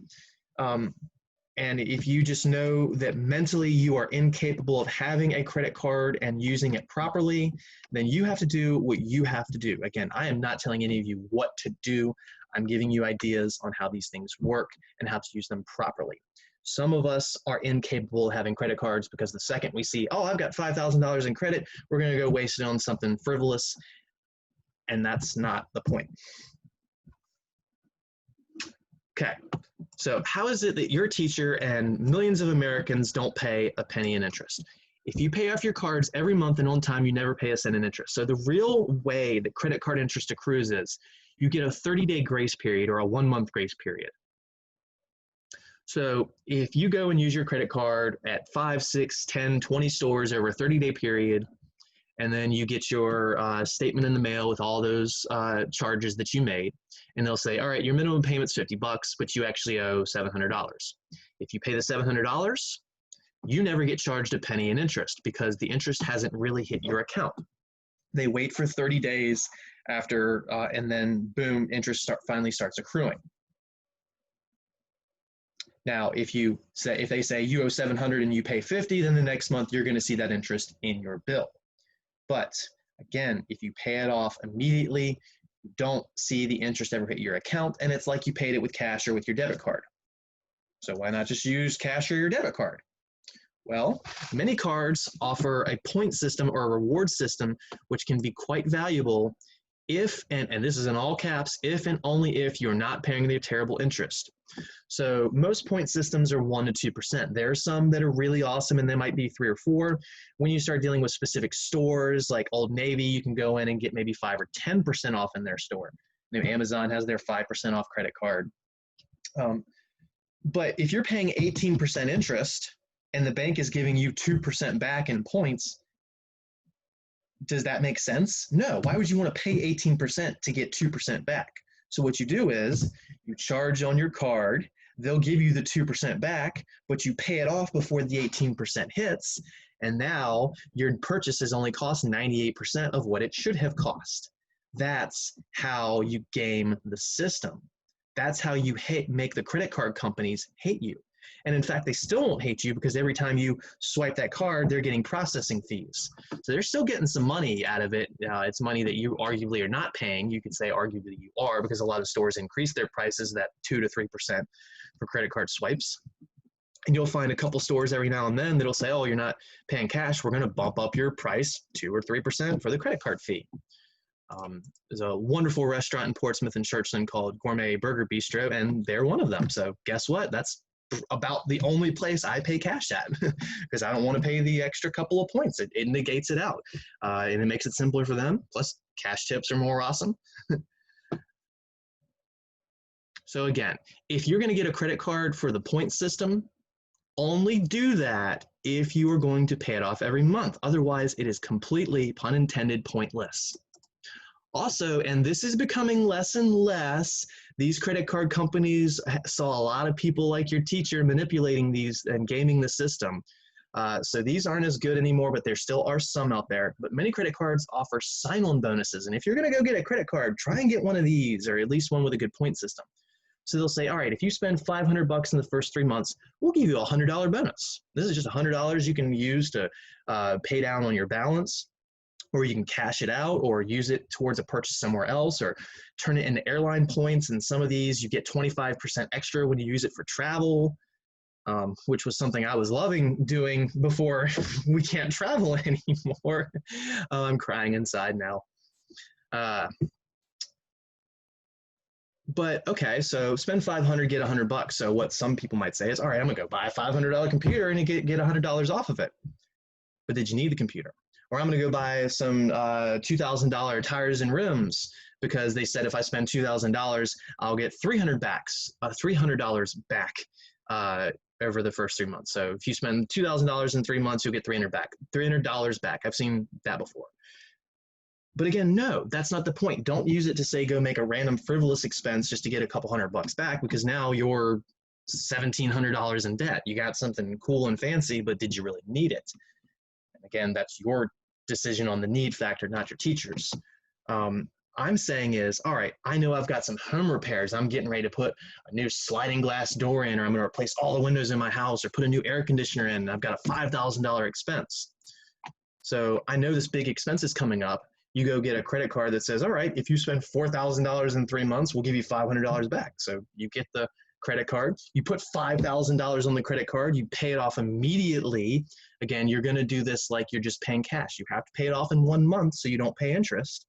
And if you just know that mentally you are incapable of having a credit card and using it properly, then you have to do what you have to do. Again, I am not telling any of you what to do. I'm giving you ideas on how these things work and how to use them properly. Some of us are incapable of having credit cards because the second we see, oh, I've got $5,000 in credit, we're going to go waste it on something frivolous, and that's not the point. Okay, So how is it that you're a teacher and millions of Americans don't pay a penny in interest? If you pay off your cards every month and on time, you never pay a cent in interest. So the real way that credit card interest accrues is you get a 30-day grace period or a 1-month grace period. So if you go and use your credit card at 5, 6, 10, 20 stores over a 30-day period, and then you get your statement in the mail with all those charges that you made, and they'll say, all right, your minimum payment's $50, but you actually owe $700. If you pay the $700, you never get charged a penny in interest because the interest hasn't really hit your account. They wait for 30 days after, and then boom, interest finally starts accruing. Now, if they say you owe 700 and you pay 50, then the next month you're going to see that interest in your bill. But again, if you pay it off immediately, you don't see the interest ever hit your account, and it's like you paid it with cash or with your debit card. So why not just use cash or your debit card? Well, many cards offer a point system or a reward system, which can be quite valuable if, and this is in all caps, if and only if you're not paying the terrible interest. So most point systems are 1 to 2%. There are some that are really awesome and they might be 3 or 4. When you start dealing with specific stores like Old Navy, you can go in and get maybe 5 or 10% off in their store. You know, Amazon has their 5% off credit card. But if you're paying 18% interest and the bank is giving you 2% back in points, does that make sense? No. Why would you want to pay 18% to get 2% back? So what you do is you charge on your card, they'll give you the 2% back, but you pay it off before the 18% hits, and now your purchase has only cost 98% of what it should have cost. That's how you game the system. That's how you make the credit card companies hate you. And in fact, they still won't hate you because every time you swipe that card, they're getting processing fees. So they're still getting some money out of it. It's money that you arguably are not paying. You could say arguably you are because a lot of stores increase their prices that 2 to 3% for credit card swipes. And you'll find a couple stores every now and then that'll say, oh, you're not paying cash. We're going to bump up your price 2 or 3% for the credit card fee. There's a wonderful restaurant in Portsmouth and Churchland called Gourmet Burger Bistro, and they're one of them. So guess what? That's about the only place I pay cash at because I don't want to pay the extra couple of points. It negates it out and it makes it simpler for them. Plus cash tips are more awesome. So again, if you're going to get a credit card for the point system, only do that if you are going to pay it off every month. Otherwise, it is completely, pun intended, pointless. Also, and this is becoming less and less, these credit card companies saw a lot of people like your teacher manipulating these and gaming the system. So these aren't as good anymore, but there still are some out there. But many credit cards offer sign-on bonuses. And if you're going to go get a credit card, try and get one of these, or at least one with a good point system. So they'll say, all right, if you spend $500 in the first 3 months, we'll give you a $100 bonus. This is just $100 you can use to pay down on your balance, or you can cash it out or use it towards a purchase somewhere else or turn it into airline points. And some of these, you get 25% extra when you use it for travel, which was something I was loving doing before we can't travel anymore. I'm crying inside now. But okay, so spend $500, get $100. So what some people might say is, all right, I'm gonna go buy a $500 computer and get $100 off of it. But did you need the computer? Or I'm going to go buy some $2,000 tires and rims because they said if I spend $2,000, I'll get $300 back over the first 3 months. So if you spend $2,000 in 3 months, you'll get $300 back. I've seen that before. But again, no, that's not the point. Don't use it to say go make a random frivolous expense just to get a couple $100 back, because now you're $1,700 in debt. You got something cool and fancy, but did you really need it? And again, that's your decision on the need factor, not your teacher's. I'm saying is, all right, I know I've got some home repairs. I'm getting ready to put a new sliding glass door in, or I'm going to replace all the windows in my house, or put a new air conditioner in. And I've got a $5,000 expense. So I know this big expense is coming up. You go get a credit card that says, all right, if you spend $4,000 in 3 months, we'll give you $500 back. So you get the credit card, you put $5,000 on the credit card, you pay it off immediately. Again, you're going to do this like you're just paying cash. You have to pay it off in 1 month so you don't pay interest.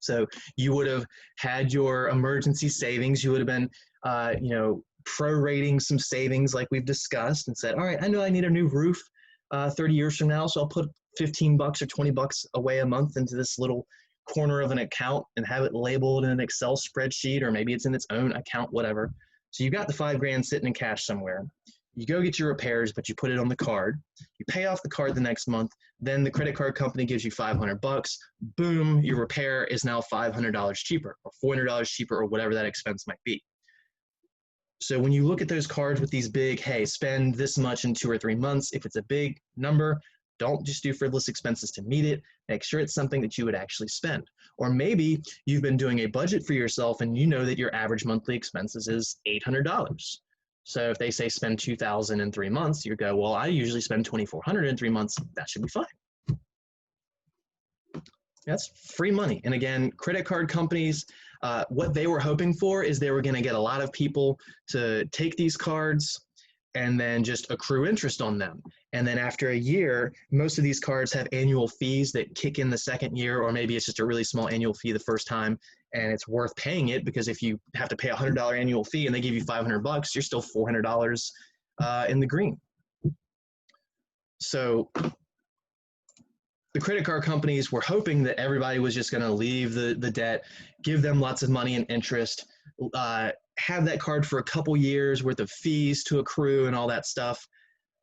So you would have had your emergency savings. You would have been, prorating some savings like we've discussed and said, all right, I know I need a new roof 30 years from now, so I'll put 15 bucks or 20 bucks away a month into this little corner of an account and have it labeled in an Excel spreadsheet, or maybe it's in its own account, whatever. So you got the 5 grand sitting in cash somewhere. You go get your repairs, but you put it on the card. You pay off the card the next month. Then the credit card company gives you 500 bucks. Boom, your repair is now $500 cheaper or $400 cheaper or whatever that expense might be. So when you look at those cards with these big, hey, spend this much in 2 or 3 months, if it's a big number, don't just do frivolous expenses to meet it. Make sure it's something that you would actually spend. Or maybe you've been doing a budget for yourself and you know that your average monthly expenses is $800. So if they say spend $2,000 in 3 months, you go, well, I usually spend $2,400 in 3 months. That should be fine. That's free money. And again, credit card companies, what they were hoping for is they were going to get a lot of people to take these cards and then just accrue interest on them. And then after a year, most of these cards have annual fees that kick in the second year, or maybe it's just a really small annual fee the first time, and it's worth paying it because if you have to pay a $100 annual fee and they give you 500 bucks, you're still $400 in the green. So the credit card companies were hoping that everybody was just going to leave the debt, give them lots of money and interest, have that card for a couple years worth of fees to accrue and all that stuff.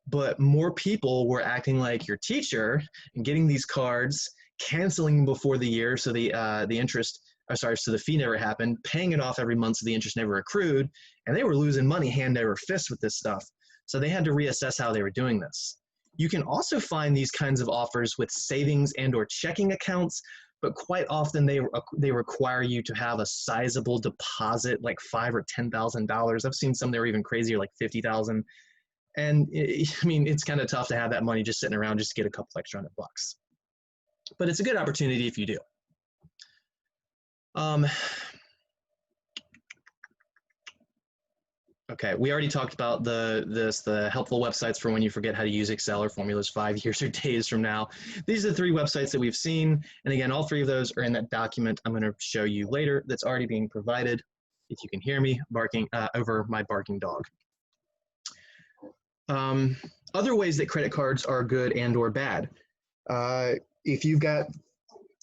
But more people were acting like your teacher and getting these cards, canceling before the year so the interest, so the fee never happened, paying it off every month so the interest never accrued, and they were losing money hand over fist with this stuff. So they had to reassess how they were doing this. You can also find these kinds of offers with savings and or checking accounts, but quite often they require you to have a sizable deposit, like $5,000 or $10,000. I've seen some that are even crazier, like $50,000. And I mean, it's kind of tough to have that money just sitting around just to get a couple extra $100 bucks. But it's a good opportunity if you do. Okay, we already talked about the helpful websites for when you forget how to use Excel or formulas 5 years or days from now. These are the 3 websites that we've seen. And again, all 3 of those are in that document I'm going to show you later that's already being provided. If you can hear me barking over my barking dog. Other ways that credit cards are good and or bad. If you've got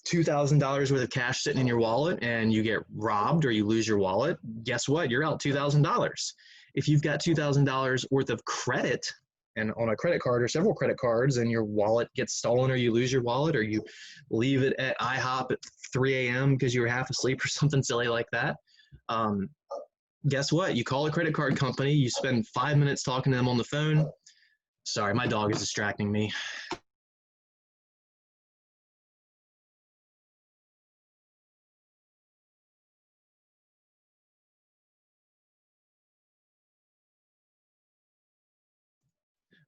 $2,000 worth of cash sitting in your wallet and you get robbed or you lose your wallet, guess what? You're out $2,000. If you've got $2,000 worth of credit and on a credit card or several credit cards and your wallet gets stolen or you lose your wallet or you leave it at IHOP at 3 a.m. because you were half asleep or something silly like that, guess what? You call a credit card company, you spend 5 minutes talking to them on the phone. Sorry, my dog is distracting me.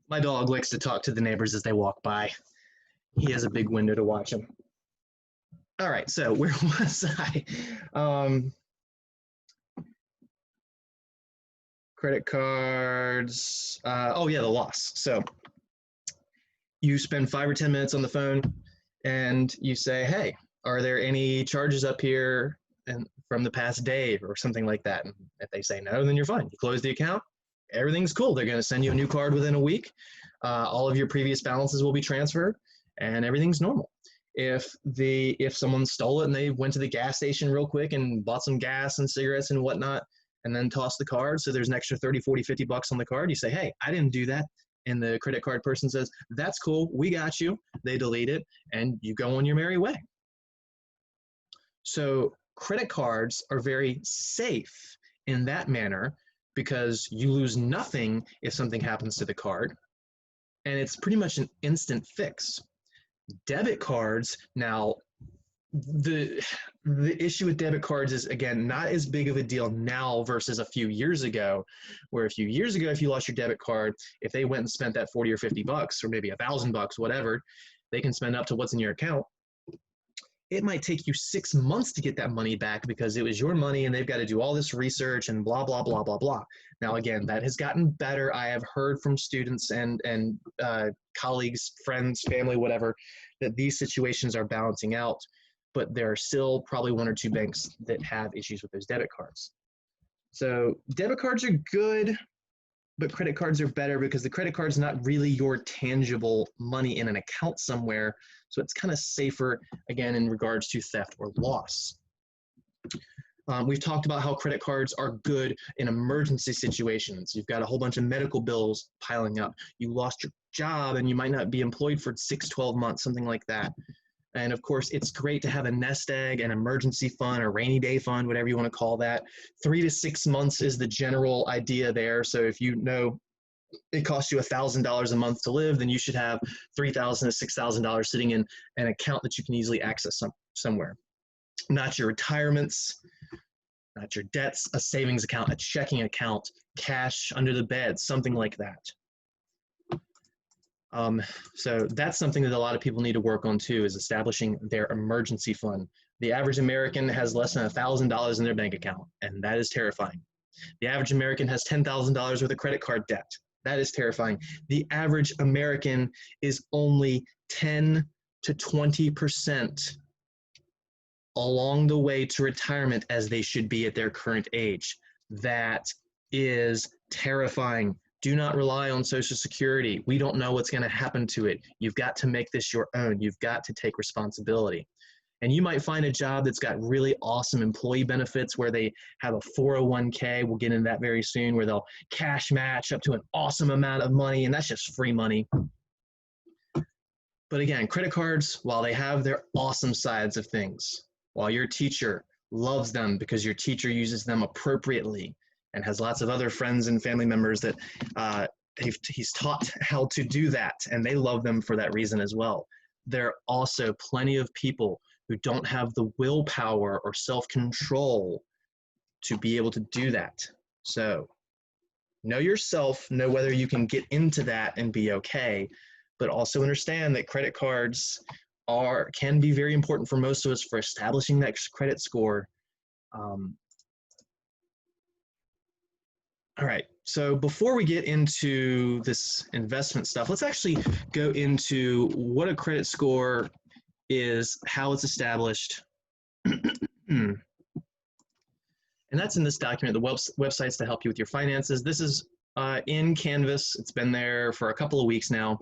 My dog likes to talk to the neighbors as they walk by. He has a big window to watch them. All right, so where was I? Credit cards. Oh yeah, the loss. So you spend 5 or 10 minutes on the phone and you say, hey, are there any charges up here from the past day or something like that? And if they say no, then you're fine. You close the account. Everything's cool. They're going to send you a new card within a week. All of your previous balances will be transferred and everything's normal. If someone stole it and they went to the gas station real quick and bought some gas and cigarettes and whatnot and then tossed the card, so there's an extra 30, 40, 50 bucks on the card, you say, hey, I didn't do that. And the credit card person says, that's cool, we got you. They delete it and you go on your merry way. So credit cards are very safe in that manner because you lose nothing if something happens to the card, and it's pretty much an instant fix. Debit cards, now, the issue with debit cards is, again, not as big of a deal now versus a few years ago, where a few years ago, if you lost your debit card, if they went and spent that 40 or 50 bucks, or maybe $1,000, whatever, they can spend up to what's in your account. It might take you 6 months to get that money back because it was your money and they've got to do all this research and blah, blah, blah, blah, blah. Now, again, that has gotten better. I have heard from students and colleagues, friends, family, whatever, that these situations are balancing out, but there are still probably 1 or 2 banks that have issues with those debit cards. So debit cards are good, but credit cards are better because the credit card's not really your tangible money in an account somewhere. So it's kind of safer, again, in regards to theft or loss. We've talked about how credit cards are good in emergency situations. You've got a whole bunch of medical bills piling up. You lost your job and you might not be employed for 6, 12 months, something like that. And of course, it's great to have a nest egg, an emergency fund, a rainy day fund, whatever you want to call that. 3 to 6 months is the general idea there. So if you know it costs you $1,000 a month to live, then you should have $3,000 to $6,000 sitting in an account that you can easily access somewhere. Not your retirements, not your debts, a savings account, a checking account, cash under the bed, something like that. So that's something that a lot of people need to work on too, is establishing their emergency fund. The average American has less than $1,000 in their bank account, and that is terrifying. The average American has $10,000 worth of credit card debt. That is terrifying. The average American is only 10 to 20% along the way to retirement as they should be at their current age. That is terrifying. Do not rely on Social Security. We don't know what's going to happen to it. You've got to make this your own. You've got to take responsibility. And you might find a job that's got really awesome employee benefits where they have a 401k. We'll get into that very soon, where they'll cash match up to an awesome amount of money, and that's just free money. But again, credit cards, while they have their awesome sides of things, while your teacher loves them because your teacher uses them appropriately and has lots of other friends and family members that he's taught how to do that, and they love them for that reason as well. There are also plenty of people who don't have the willpower or self-control to be able to do that. So know yourself, know whether you can get into that and be okay, but also understand that credit cards can be very important for most of us for establishing that credit score. All right, so before we get into this investment stuff, let's actually go into what a credit score is, how it's established. And that's in this document, the websites to help you with your finances. This is in Canvas. It's been there for a couple of weeks now.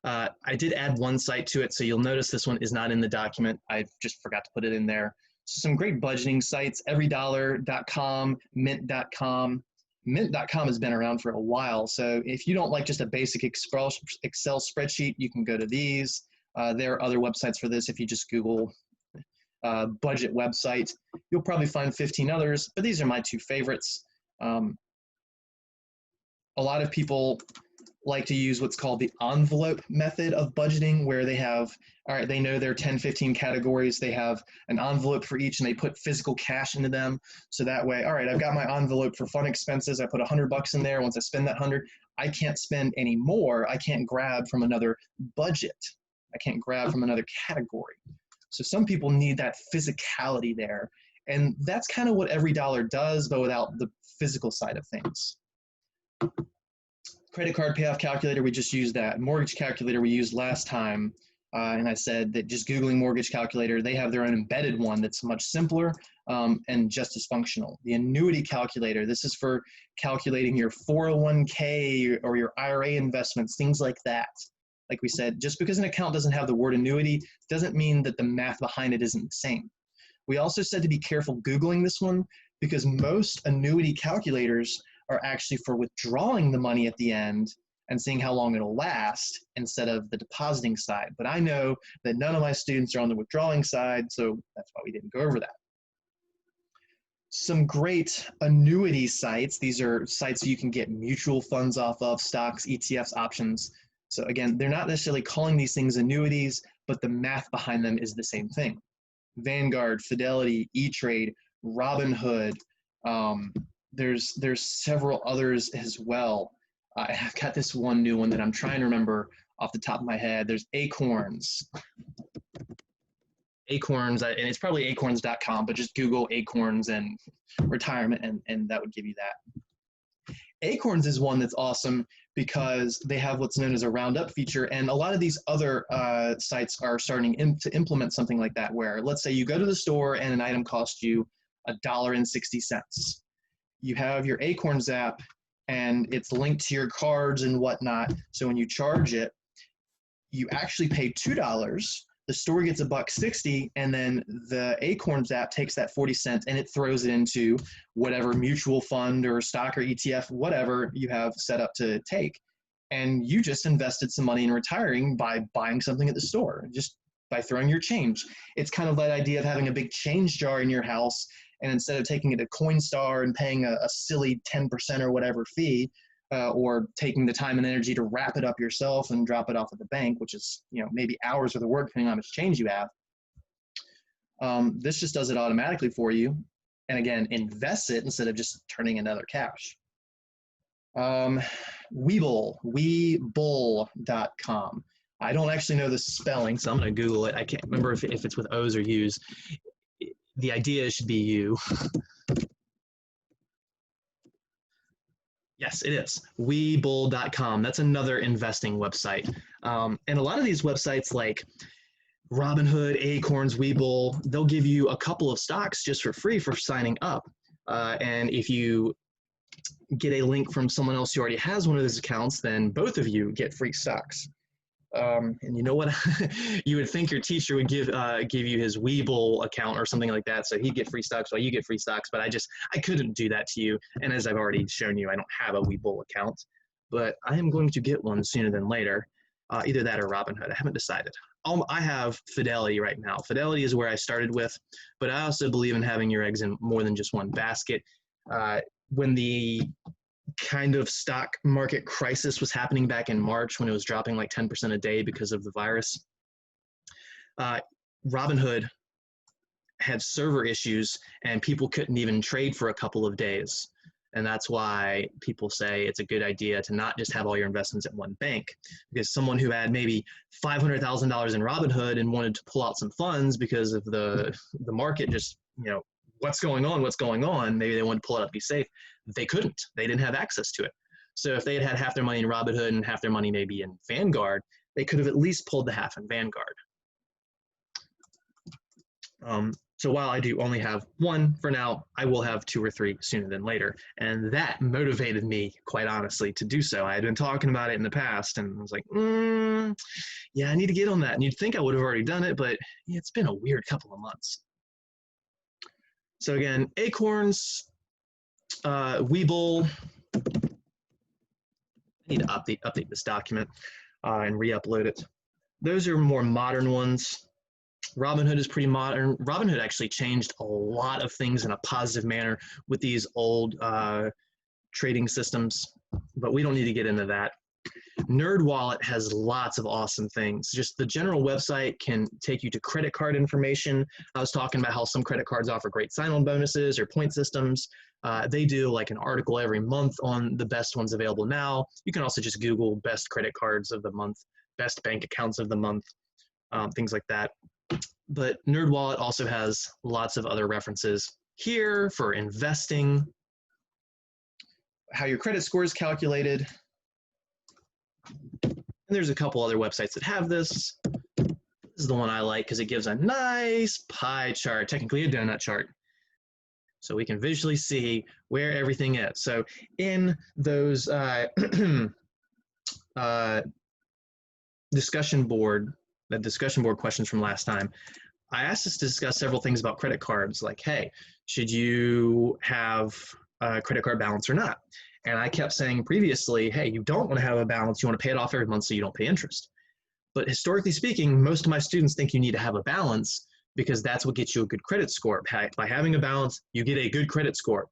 I did add one site to it, so you'll notice this one is not in the document. I just forgot to put it in there. Some great budgeting sites, everydollar.com, mint.com. Mint.com has been around for a while, so if you don't like just a basic Excel spreadsheet, you can go to these. There are other websites for this. If you just Google budget website, you'll probably find 15 others, but these are my two favorites. A lot of people like to use what's called the envelope method of budgeting, where they have, all right, they know their 10, 15 categories. They have an envelope for each, and they put physical cash into them. So that way, all right, I've got my envelope for fun expenses. I put $100 in there. Once I spend that 100, I can't spend any more. I can't grab from another budget. I can't grab from another category. So some people need that physicality there. And that's kind of what every dollar does, but without the physical side of things. Credit card payoff calculator, we just used that. Mortgage calculator we used last time. And I said that just Googling mortgage calculator, they have their own embedded one that's much simpler and just as functional. The annuity calculator, this is for calculating your 401k or your IRA investments, things like that. Like we said, just because an account doesn't have the word annuity doesn't mean that the math behind it isn't the same. We also said to be careful Googling this one, because most annuity calculators are actually for withdrawing the money at the end and seeing how long it'll last instead of the depositing side. But I know that none of my students are on the withdrawing side, so that's why we didn't go over that. Some great annuity sites. These are sites you can get mutual funds off of, stocks, ETFs, options. So again, they're not necessarily calling these things annuities, but the math behind them is the same thing. Vanguard, Fidelity, E-Trade, Robinhood. There's several others as well. I've got this one new one that I'm trying to remember off the top of my head. There's Acorns. Acorns, and it's probably acorns.com, but just Google Acorns and retirement, and that would give you that. Acorns is one that's awesome because they have what's known as a roundup feature, and a lot of these other sites are starting to implement something like that, where let's say you go to the store and an item costs you $1.60. you have your Acorns app and it's linked to your cards and whatnot. So when you charge it, you actually pay $2. The store gets $1.60, and then the Acorns app takes that 40 cents and it throws it into whatever mutual fund or stock or ETF, whatever you have set up to take. And you just invested some money in retiring by buying something at the store, just by throwing your change. It's kind of that idea of having a big change jar in your house, and instead of taking it to Coinstar and paying a silly 10% or whatever fee, or taking the time and energy to wrap it up yourself and drop it off at the bank, which is, you know, maybe hours worth of work depending on how much change you have. This just does it automatically for you. And again, invests it instead of just turning into other cash. Webull.com. I don't actually know the spelling, so I'm going to Google it. I can't remember if it's with O's or U's. The idea should be U. Yes, it is. Webull.com. That's another investing website. And a lot of these websites like Robinhood, Acorns, Webull, they'll give you a couple of stocks just for free for signing up. And if you get a link from someone else who already has one of those accounts, then both of you get free stocks. And you know what? You would think your teacher would give you his Webull account or something like that, so he'd get free stocks while you get free stocks. But I couldn't do that to you. And as I've already shown you, I don't have a Webull account, but I am going to get one sooner than later. Either that or Robinhood. I haven't decided. I have Fidelity right now. Fidelity is where I started with, but I also believe in having your eggs in more than just one basket. When the kind of stock market crisis was happening back in March, when it was dropping like 10% a day because of the virus, Robinhood had server issues and people couldn't even trade for a couple of days. And that's why people say it's a good idea to not just have all your investments at one bank, because someone who had maybe $500,000 in Robinhood and wanted to pull out some funds because of the market just, you know, what's going on, maybe they wanted to pull it up to be safe. They couldn't. They didn't have access to it. So if they had half their money in Robinhood and half their money maybe in Vanguard, they could have at least pulled the half in Vanguard. So while I do only have one for now, I will have 2 or 3 sooner than later. And that motivated me, quite honestly, to do so. I had been talking about it in the past and I was like, yeah, I need to get on that. And you'd think I would have already done it, but yeah, it's been a weird couple of months. So again, Acorns, Webull. I need to update this document and re-upload it. Those are more modern ones. Robinhood is pretty modern. Robinhood actually changed a lot of things in a positive manner with these old trading systems, but we don't need to get into that. NerdWallet has lots of awesome things. Just the general website can take you to credit card information. I was talking about how some credit cards offer great sign-on bonuses or point systems. They do like an article every month on the best ones available now. You can also just Google best credit cards of the month, best bank accounts of the month, things like that. But NerdWallet also has lots of other references here for investing, how your credit score is calculated. And there's a couple other websites that have this. This is the one I like because it gives a nice pie chart, technically a donut chart. So we can visually see where everything is. So in those discussion board questions from last time, I asked us to discuss several things about credit cards, like, hey, should you have a credit card balance or not? And I kept saying previously, hey, you don't want to have a balance. You want to pay it off every month so you don't pay interest. But historically speaking, most of my students think you need to have a balance because that's what gets you a good credit score. By having a balance, you get a good credit score.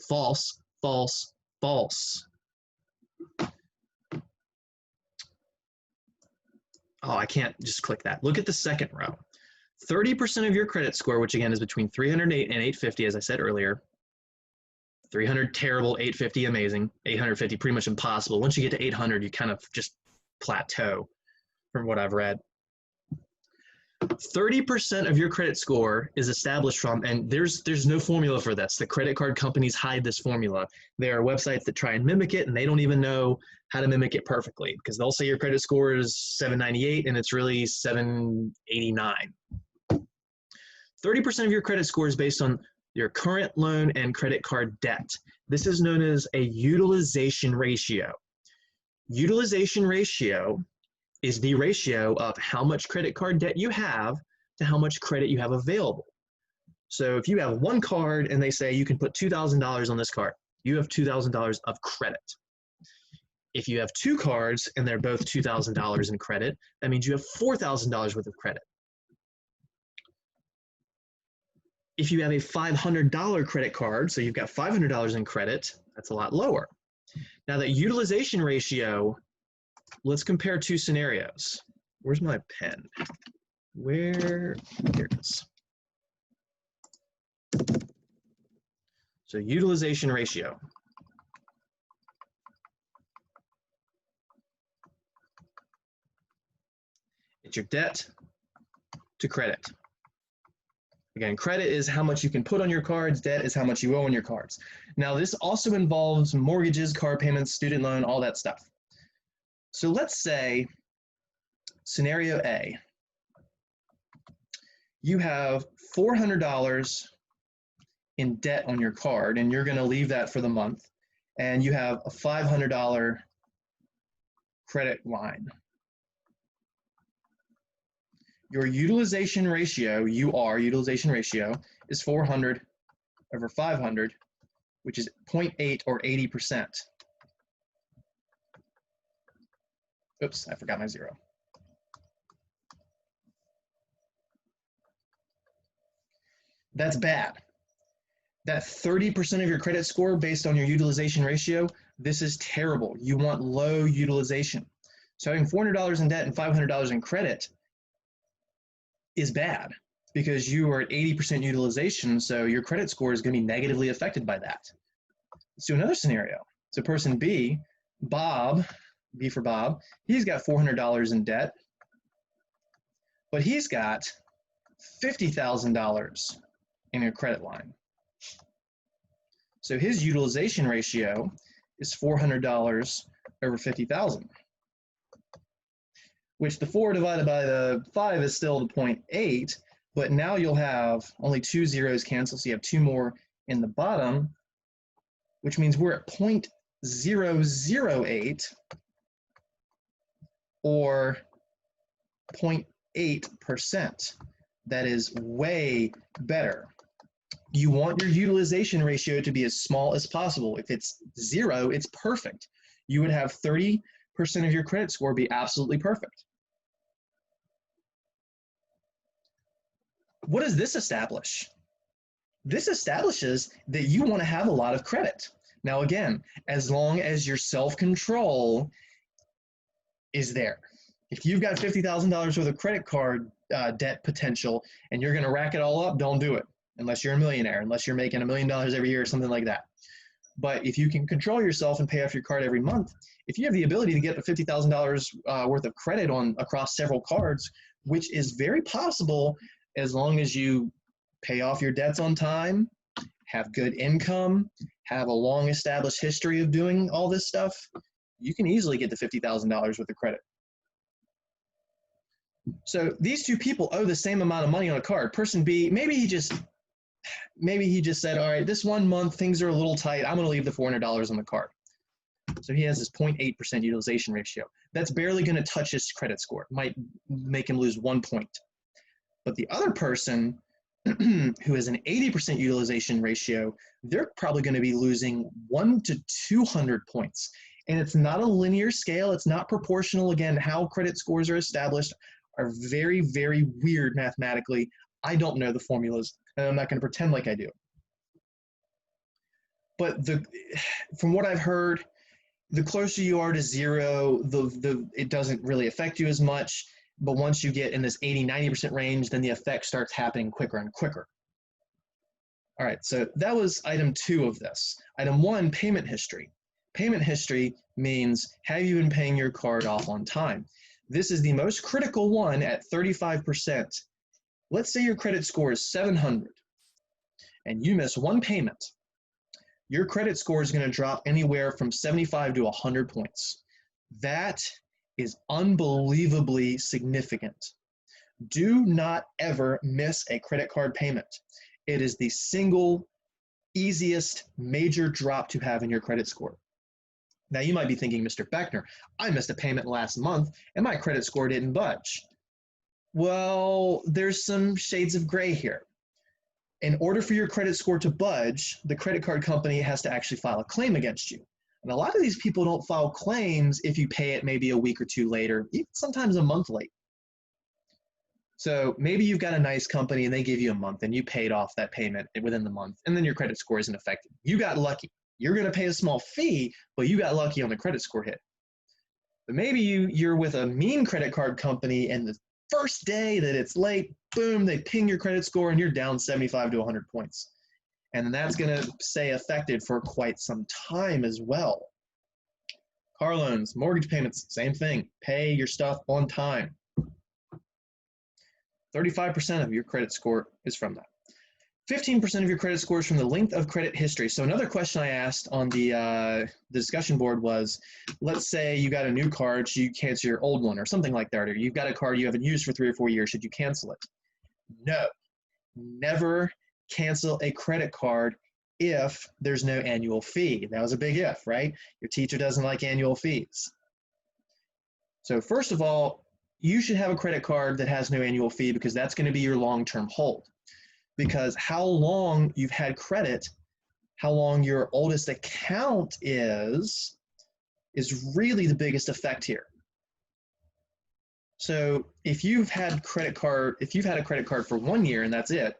False, false, false. Oh, I can't just click that. Look at the second row. 30% of your credit score, which again is between 308 and 850, as I said earlier. 300, terrible. 850, amazing. 850, pretty much impossible. Once you get to 800, you kind of just plateau from what I've read. 30% of your credit score is established from, and there's no formula for this. The credit card companies hide this formula. There are websites that try and mimic it, and they don't even know how to mimic it perfectly because they'll say your credit score is 798 and it's really 789. 30% of your credit score is based on your current loan and credit card debt. This is known as a utilization ratio. Utilization ratio is the ratio of how much credit card debt you have to how much credit you have available. So if you have one card and they say you can put $2,000 on this card, you have $2,000 of credit. If you have two cards and they're both $2,000 in credit, that means you have $4,000 worth of credit. If you have a $500 credit card, so you've got $500 in credit, that's a lot lower. Now that utilization ratio, let's compare two scenarios. Where's my pen? Here it is. So utilization ratio. It's your debt to credit. Again, credit is how much you can put on your cards, debt is how much you owe on your cards. Now this also involves mortgages, car payments, student loan, all that stuff. So let's say, scenario A, you have $400 in debt on your card and you're gonna leave that for the month, and you have a $500 credit line. Your utilization ratio, utilization ratio, is 400 over 500, which is 0.8 or 80%. Oops, I forgot my zero. That's bad. That 30% of your credit score based on your utilization ratio, this is terrible. You want low utilization. So having $400 in debt and $500 in credit is bad because you are at 80% utilization, so your credit score is going to be negatively affected by that. Let's do another scenario. So person B, Bob, B for Bob, he's got $400 in debt, but he's got $50,000 in a credit line. So his utilization ratio is $400 over 50,000. Which the 4 divided by the 5 is still the 0.8, but now you'll have only two zeros cancel, so you have two more in the bottom, which means we're at 0.008 or 0.8%. That is way better. You want your utilization ratio to be as small as possible. If it's 0, it's perfect. You would have 30% of your credit score be absolutely perfect. What does this establish? This establishes that you want to have a lot of credit. Now again, as long as your self-control is there. If you've got $50,000 worth of credit card debt potential and you're going to rack it all up, don't do it unless you're a millionaire, unless you're making $1 million every year or something like that. But if you can control yourself and pay off your card every month, if you have the ability to get the $50,000 worth of credit across several cards, which is very possible as long as you pay off your debts on time, have good income, have a long established history of doing all this stuff, you can easily get the $50,000 worth of credit. So these two people owe the same amount of money on a card. Person B, maybe he just said, all right, this one month things are a little tight, I'm going to leave the $400 on the card. So he has this 0.8% utilization ratio. That's barely going to touch his credit score. It might make him lose 1 point. But the other person who has an 80% utilization ratio, they're probably going to be losing 1 to 200 points. And it's not a linear scale. It's not proportional. Again, how credit scores are established are very, very weird mathematically. I don't know the formulas, and I'm not going to pretend like I do. But from what I've heard, the closer you are to 0, it doesn't really affect you as much. But once you get in this 80-90% range, then the effect starts happening quicker and quicker. All right, so that was item 2 of this. Item 1, payment history. Payment history means, have you been paying your card off on time? This is the most critical one at 35%. Let's say your credit score is 700 and you miss one payment. Your credit score is going to drop anywhere from 75 to 100 points. That is unbelievably significant. Do not ever miss a credit card payment. It is the single easiest major drop to have in your credit score. Now you might be thinking, Mr. Beckner, I missed a payment last month and my credit score didn't budge. Well, there's some shades of gray here. In order for your credit score to budge, the credit card company has to actually file a claim against you. And a lot of these people don't file claims if you pay it maybe a week or two later, even sometimes a month late. So maybe you've got a nice company and they give you a month and you paid off that payment within the month and then your credit score isn't affected. You got lucky. You're going to pay a small fee, but you got lucky on the credit score hit. But maybe you're with a mean credit card company and the first day that it's late, boom, they ping your credit score and you're down 75 to 100 points. And that's going to stay affected for quite some time as well. Car loans, mortgage payments, same thing. Pay your stuff on time. 35% of your credit score is from that. 15% of your credit score is from the length of credit history. So another question I asked on the discussion board was, let's say you got a new card, should you cancel your old one or something like that, or you've got a card you haven't used for 3 or 4 years, should you cancel it? No, never cancel a credit card if there's no annual fee. That was a big if, right? Your teacher doesn't like annual fees. So first of all, you should have a credit card that has no annual fee because that's going to be your long-term hold. Because how long you've had credit, how long your oldest account is really the biggest effect here. So if you've had a credit card for 1 year and that's it,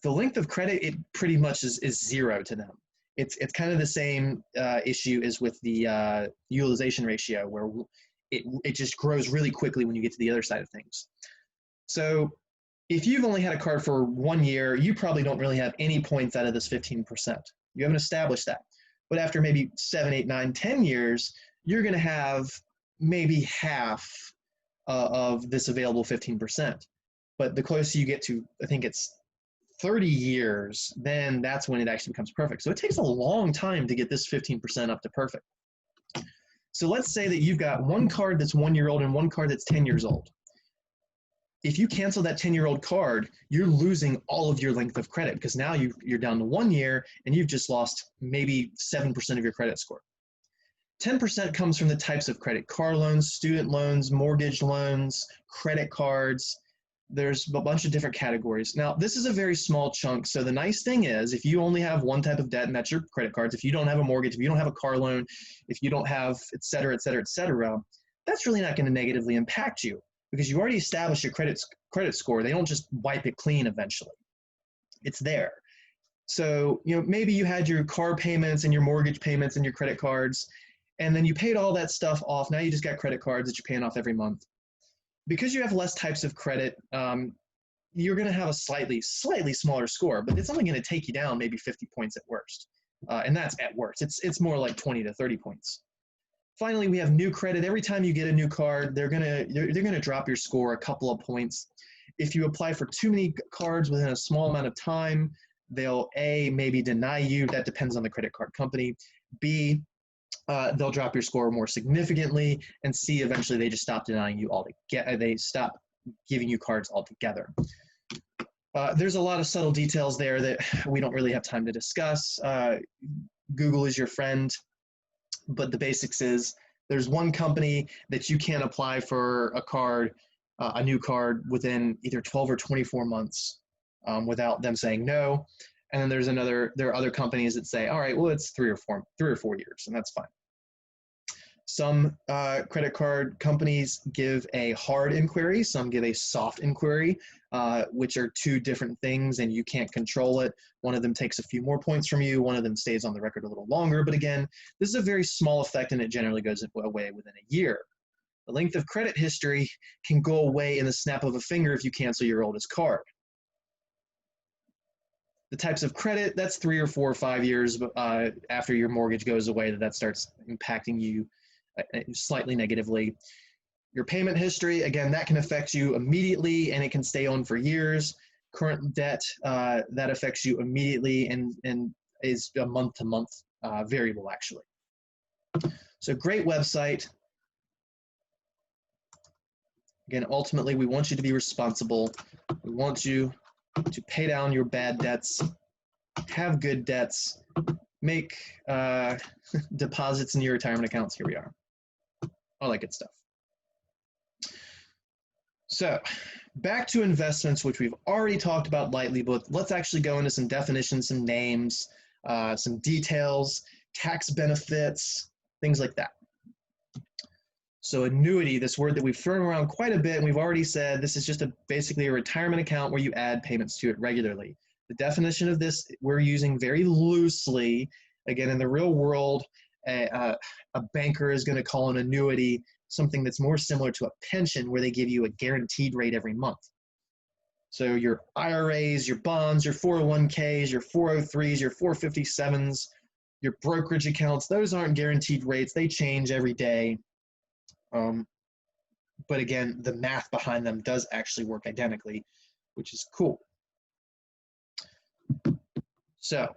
the length of credit, it pretty much is zero to them. It's kind of the same issue as with the utilization ratio, where it just grows really quickly when you get to the other side of things. So if you've only had a card for 1 year, you probably don't really have any points out of this 15%. You haven't established that. But after maybe 7, 8, 9, 10 years, you're going to have maybe half of this available 15%. But the closer you get to, I think it's 30 years, then that's when it actually becomes perfect. So it takes a long time to get this 15% up to perfect. So let's say that you've got one card that's 1 year old and one card that's 10 years old. If you cancel that 10-year-old card, you're losing all of your length of credit because now you're down to 1 year and you've just lost maybe 7% of your credit score. 10% comes from the types of credit: car loans, student loans, mortgage loans, credit cards. There's a bunch of different categories. Now, this is a very small chunk. So the nice thing is, if you only have one type of debt, and that's your credit cards, if you don't have a mortgage, if you don't have a car loan, if you don't have et cetera, et cetera, et cetera, that's really not going to negatively impact you because you already established your credit score. They don't just wipe it clean eventually. It's there. So, maybe you had your car payments and your mortgage payments and your credit cards, and then you paid all that stuff off. Now you just got credit cards that you're paying off every month. Because you have less types of credit, you're going to have a slightly smaller score, but it's only going to take you down maybe 50 points at worst. And that's at worst. It's more like 20 to 30 points. Finally, we have new credit. Every time you get a new card, they're going to drop your score a couple of points. If you apply for too many cards within a small amount of time, they'll A, maybe deny you. That depends on the credit card company. B, they'll drop your score more significantly, and C, eventually they just stop denying you altogether. They stop giving you cards altogether. There's a lot of subtle details there that we don't really have time to discuss. Google is your friend, but the basics is there's one company that you can't apply for a card, a new card, within either 12 or 24 months without them saying no. And then there are other companies that say, all right, well, it's 3 or 4 years, and that's fine. Some credit card companies give a hard inquiry. Some give a soft inquiry, which are two different things, and you can't control it. One of them takes a few more points from you. One of them stays on the record a little longer. But again, this is a very small effect, and it generally goes away within a year. The length of credit history can go away in the snap of a finger if you cancel your oldest card. The types of credit, that's 3 or 4 or 5 years after your mortgage goes away that starts impacting you slightly negatively. Your payment history, again, that can affect you immediately and it can stay on for years. Current debt, that affects you immediately and is a month-to-month variable, actually. So great website. Again, ultimately, we want you to be responsible. We want you to pay down your bad debts. have good debts, make deposits in your retirement accounts. Here we are. All that good stuff. So back to investments, which we've already talked about lightly, but let's actually go into some definitions, some names, some details, tax benefits, things like that. So annuity, this word that we've thrown around quite a bit, and we've already said this is just basically a retirement account where you add payments to it regularly. The definition of this we're using very loosely. Again, in the real world, a banker is going to call an annuity something that's more similar to a pension where they give you a guaranteed rate every month. So your IRAs, your bonds, your 401ks, your 403s, your 457s, your brokerage accounts, those aren't guaranteed rates. They change every day. But again, the math behind them does actually work identically, which is cool. So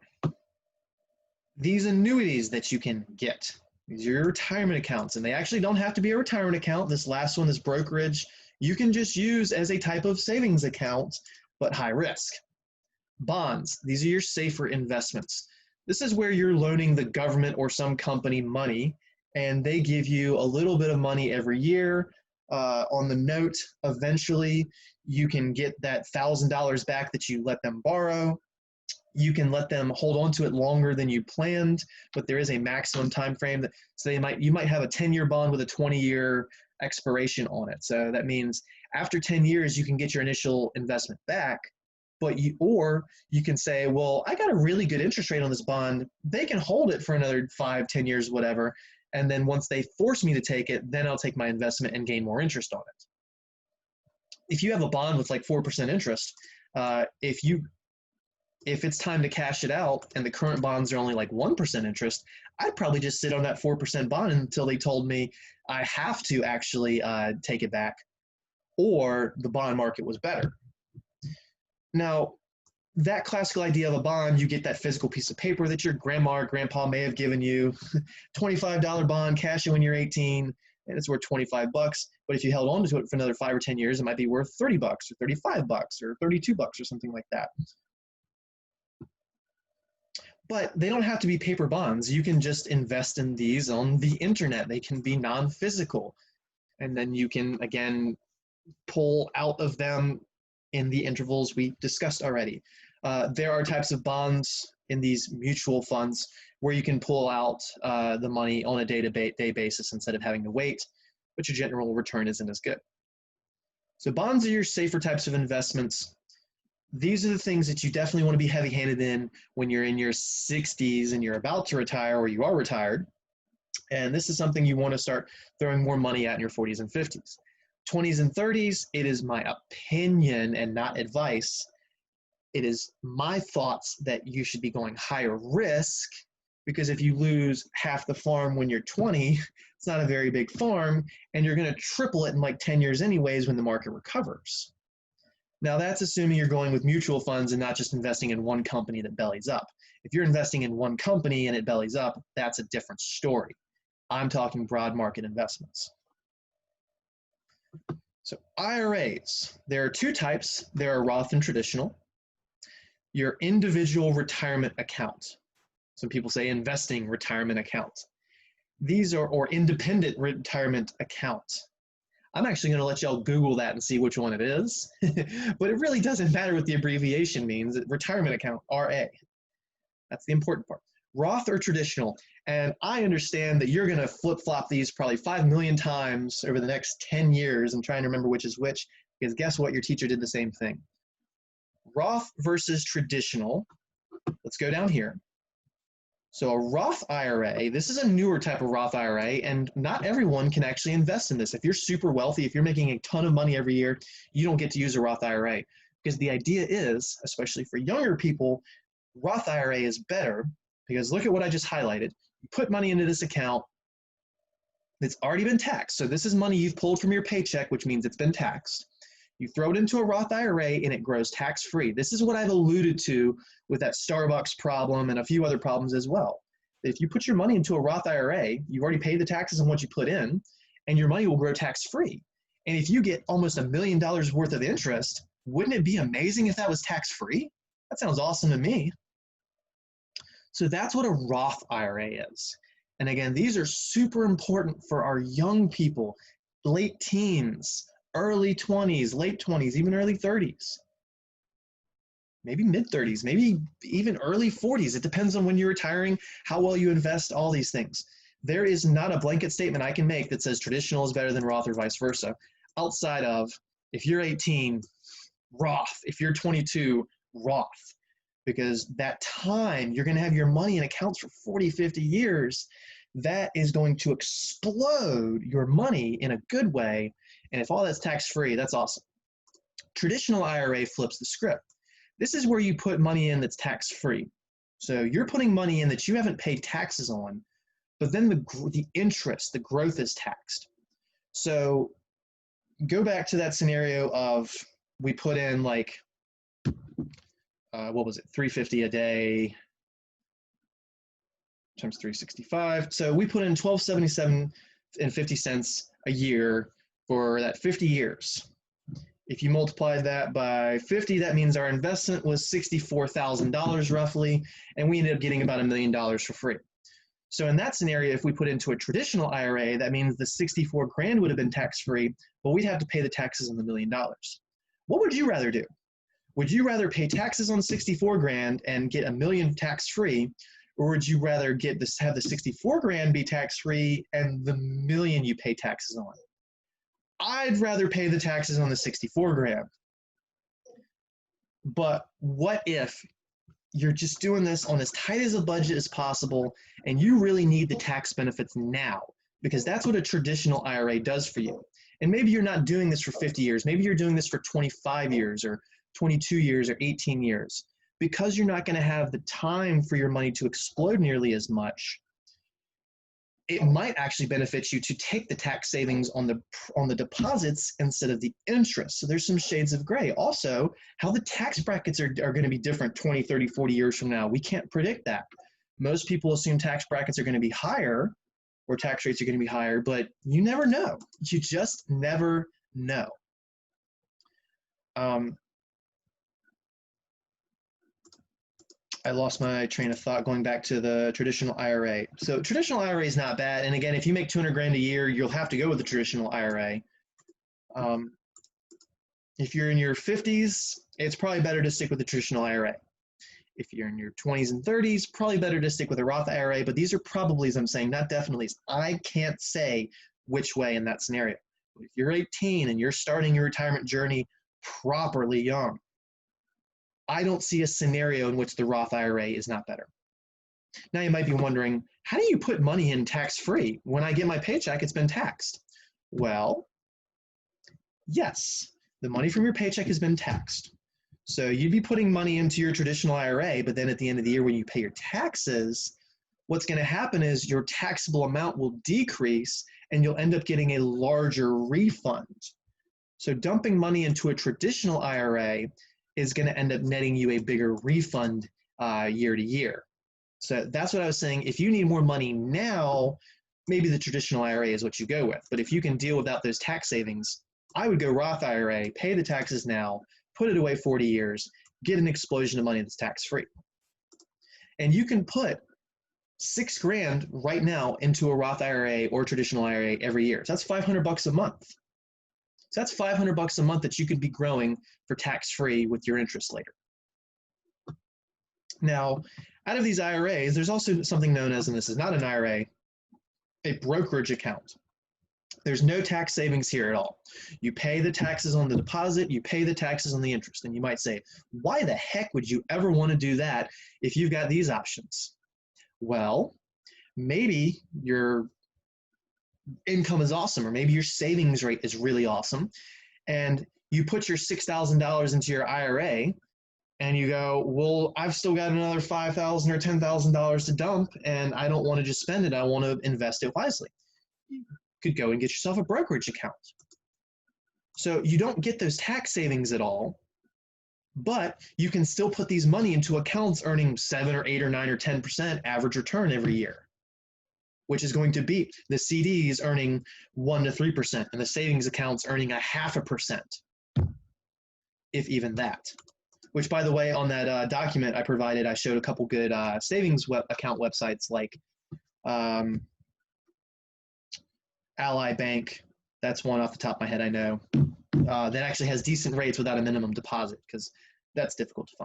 these annuities that you can get, these are your retirement accounts, and they actually don't have to be a retirement account. This last one, this brokerage, you can just use as a type of savings account, but high risk. Bonds, these are your safer investments. This is where you're loaning the government or some company money, and they give you a little bit of money every year. On the note, eventually you can get that $1,000 back that you let them borrow. You can let them hold on to it longer than you planned, but there is a maximum time frame. So you might have a 10-year bond with a 20-year expiration on it. So that means after 10 years, you can get your initial investment back, or you can say, well, I got a really good interest rate on this bond. They can hold it for another 5, 10 years, whatever. And then once they force me to take it, then I'll take my investment and gain more interest on it. If you have a bond with like 4% interest, if it's time to cash it out and the current bonds are only like 1% interest, I'd probably just sit on that 4% bond until they told me I have to actually take it back, or the bond market was better. Now, that classical idea of a bond, you get that physical piece of paper that your grandma or grandpa may have given you, $25 bond, cash it when you're 18, and it's worth $25. But if you held on to it for another 5 or 10 years, it might be worth $30 or $35 or $32 or something like that. But they don't have to be paper bonds. You can just invest in these on the internet. They can be non-physical. And then you can, again, pull out of them in the intervals we discussed already. There are types of bonds in these mutual funds where you can pull out the money on a day-to-day basis instead of having to wait, but your general return isn't as good. So bonds are your safer types of investments. These are the things that you definitely want to be heavy-handed in when you're in your 60s and you're about to retire or you are retired. And this is something you want to start throwing more money at in your 40s and 50s. 20s and 30s, it is my opinion and not advice. It is my thoughts that you should be going higher risk, because if you lose half the farm when you're 20, it's not a very big farm, and you're going to triple it in like 10 years anyways when the market recovers. Now that's assuming you're going with mutual funds and not just investing in one company that bellies up. If you're investing in one company and it bellies up, that's a different story. I'm talking broad market investments. So IRAs, there are two types. There are Roth and traditional. Your individual retirement account. Some people say investing retirement account. These are, or independent retirement account. I'm actually going to let y'all Google that and see which one it is. But it really doesn't matter what the abbreviation means. Retirement account, RA. That's the important part. Roth or traditional. And I understand that you're going to flip-flop these probably 5 million times over the next 10 years and trying to remember which is which, because guess what? Your teacher did the same thing. Roth versus traditional. Let's go down here. So a Roth IRA, this is a newer type of Roth IRA, and not everyone can actually invest in this. If you're super wealthy, if you're making a ton of money every year, you don't get to use a Roth IRA. Because the idea is, especially for younger people, Roth IRA is better because look at what I just highlighted. You put money into this account that's already been taxed. So this is money you've pulled from your paycheck, which means it's been taxed. You throw it into a Roth IRA and it grows tax-free. This is what I've alluded to with that Starbucks problem and a few other problems as well. If you put your money into a Roth IRA, you've already paid the taxes on what you put in, and your money will grow tax-free. And if you get almost $1 million worth of interest, wouldn't it be amazing if that was tax-free? That sounds awesome to me. So that's what a Roth IRA is. And again, these are super important for our young people, late teens, early 20s, late 20s, even early 30s, maybe mid 30s, maybe even early 40s. It depends on when you're retiring, how well you invest, all these things. There is not a blanket statement I can make that says traditional is better than Roth or vice versa, outside of if you're 18, Roth. If you're 22, Roth. Because that time you're going to have your money in accounts for 40, 50 years, that is going to explode your money in a good way. And if all that's tax-free, that's awesome. Traditional IRA flips the script. This is where you put money in that's tax-free. So you're putting money in that you haven't paid taxes on, but then the interest, the growth is taxed. So go back to that scenario of we put in like, what was it, $350 a day times 365. So we put in $1277.50 a year for that 50 years. If you multiply that by 50, that means our investment was $64,000 roughly, and we ended up getting about $1 million for free. So in that scenario, if we put into a traditional IRA, that means the 64 grand would have been tax-free, but we'd have to pay the taxes on the $1 million. What would you rather do? Would you rather pay taxes on 64 grand and get $1 million tax-free, or would you rather have the 64 grand be tax-free and the $1 million you pay taxes on? I'd rather pay the taxes on the 64 grand. But what if you're just doing this on as tight as a budget as possible and you really need the tax benefits now? Because that's what a traditional IRA does for you. And maybe you're not doing this for 50 years. Maybe you're doing this for 25 years or 22 years or 18 years. Because you're not going to have the time for your money to explode nearly as much, it might actually benefit you to take the tax savings on the deposits instead of the interest. So there's some shades of gray. Also, how the tax brackets are going to be different 20, 30, 40 years from now. We can't predict that. Most people assume tax brackets are going to be higher or tax rates are going to be higher, but you never know. You just never know. I lost my train of thought going back to the traditional IRA. So traditional IRA is not bad. And again, if you make 200 grand a year, you'll have to go with the traditional IRA. If you're in your 50s, it's probably better to stick with the traditional IRA. If you're in your 20s and 30s, probably better to stick with a Roth IRA, but these are probably, as I'm saying, not definitely. I can't say which way in that scenario. If you're 18 and you're starting your retirement journey properly young, I don't see a scenario in which the Roth IRA is not better. Now you might be wondering, how do you put money in tax-free? When I get my paycheck, it's been taxed. Well, yes, the money from your paycheck has been taxed. So you'd be putting money into your traditional IRA, but then at the end of the year when you pay your taxes, what's going to happen is your taxable amount will decrease and you'll end up getting a larger refund. So dumping money into a traditional IRA is going to end up netting you a bigger refund year to year. So that's what I was saying. If you need more money now, maybe the traditional IRA is what you go with. But if you can deal without those tax savings, I would go Roth IRA, pay the taxes now, put it away 40 years, get an explosion of money that's tax-free. And you can put 6 grand right now into a Roth IRA or traditional IRA every year. So that's $500 a month. So that's $500 a month that you could be growing for tax-free with your interest later. Now, out of these IRAs, there's also something known as, and this is not an IRA, a brokerage account. There's no tax savings here at all. You pay the taxes on the deposit, you pay the taxes on the interest. And you might say, why the heck would you ever want to do that if you've got these options? Well, maybe your income is awesome, or maybe your savings rate is really awesome, and you put your $6,000 into your IRA, and you go, well, I've still got another $5,000 or $10,000 to dump, and I don't want to just spend it. I want to invest it wisely. You could go and get yourself a brokerage account. So you don't get those tax savings at all, but you can still put these money into accounts earning 7 or 8 or 9 or 10% average return every year, which is going to be the CDs earning 1 to 3% and the savings accounts earning 0.5%, if even that. which, by the way, on that document I provided, I showed a couple good savings account websites like Ally Bank. That's one off the top of my head I know. That actually has decent rates without a minimum deposit, because that's difficult to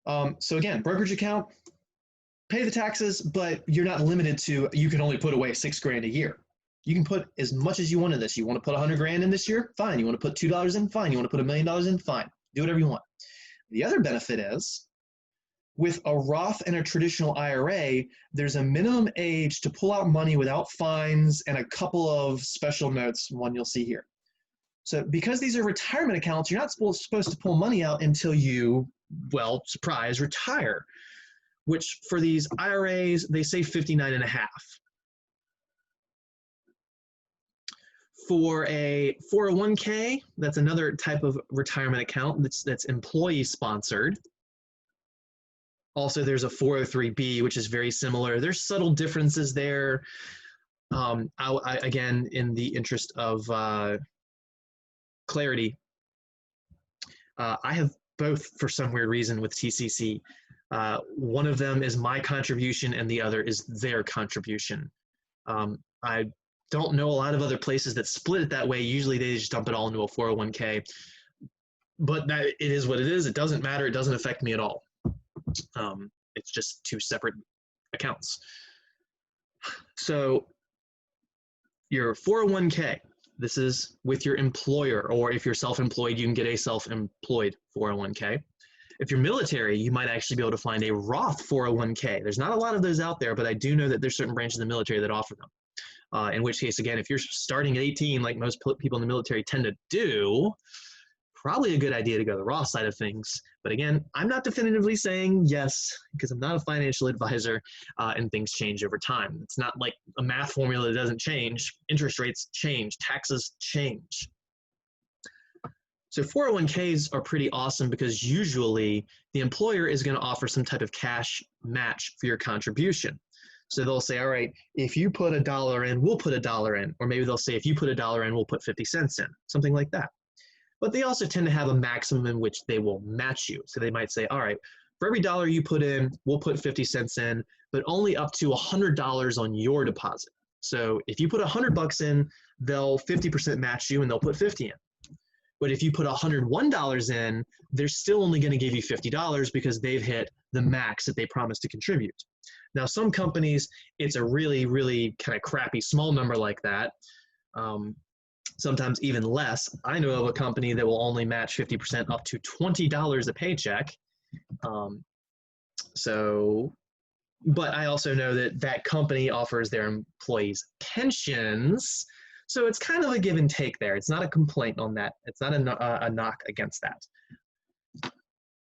find. So again, brokerage account, pay the taxes, but you're not limited to, you can only put away $6,000 a year. You can put as much as you want in this. You want to put $100,000 in this year? Fine. You want to put $2 in? Fine. You want to put $1 million in? Fine. Do whatever you want. The other benefit is, with a Roth and a traditional IRA, there's a minimum age to pull out money without fines and a couple of special notes, one you'll see here. So because these are retirement accounts, you're not supposed to pull money out until you, well, surprise, retire, which for these IRAs, they say 59 and a half. For a 401k, that's another type of retirement account that's employee sponsored. Also, there's a 403b, which is very similar. There's subtle differences there. Again, in the interest of clarity, I have both for some weird reason with TCC. One of them is my contribution and the other is their contribution. I don't know a lot of other places that split it that way. Usually they just dump it all into a 401k, but that, it is what it is. It doesn't matter. It doesn't affect me at all. It's just two separate accounts. So your 401k, this is with your employer, or if you're self-employed, you can get a self-employed 401k. If you're military, you might actually be able to find a Roth 401k. There's not a lot of those out there, but I do know that there's certain branches of the military that offer them. In which case, again, if you're starting at 18, like most people in the military tend to do, probably a good idea to go to the Roth side of things. But again, I'm not definitively saying yes, because I'm not a financial advisor, and things change over time. It's not like a math formula that doesn't change. Interest rates change, taxes change. So 401ks are pretty awesome because usually the employer is going to offer some type of cash match for your contribution. So they'll say, all right, if you put $1 in, we'll put $1 in. Or maybe they'll say, if you put $1 in, we'll put 50 cents in, something like that. But they also tend to have a maximum in which they will match you. So they might say, all right, for every dollar you put in, we'll put 50 cents in, but only up to $100 on your deposit. So if you put $100 in, they'll 50% match you and they'll put 50 in. But if you put $101 in, they're still only going to give you $50 because they've hit the max that they promised to contribute. Now, some companies, it's a really, really kind of crappy small number like that. Sometimes even less. I know of a company that will only match 50% up to $20 a paycheck. But I also know that that company offers their employees pensions. So it's kind of a give and take there. It's not a complaint on that. It's not a knock against that.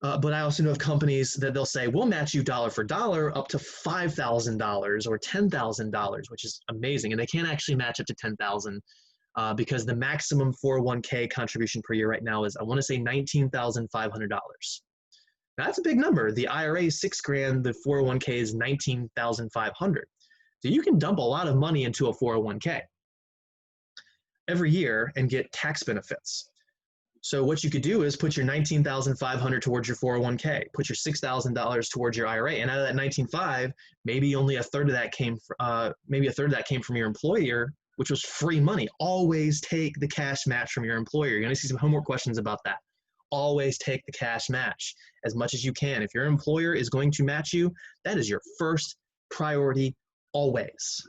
But I also know of companies that they'll say, we'll match you dollar for dollar up to $5,000 or $10,000, which is amazing. And they can't actually match up to $10,000 because the maximum 401k contribution per year right now is, I want to say, $19,500. That's a big number. The IRA is $6,000, the 401k is $19,500. So you can dump a lot of money into a 401k every year and get tax benefits. So what you could do is put your $19,500 towards your 401k, put your $6,000 towards your IRA, and out of that $19,500, maybe only a third of that came from your employer, which was free money. Always take the cash match from your employer. You're going to see some homework questions about that. Always take the cash match as much as you can. If your employer is going to match you, that is your first priority always.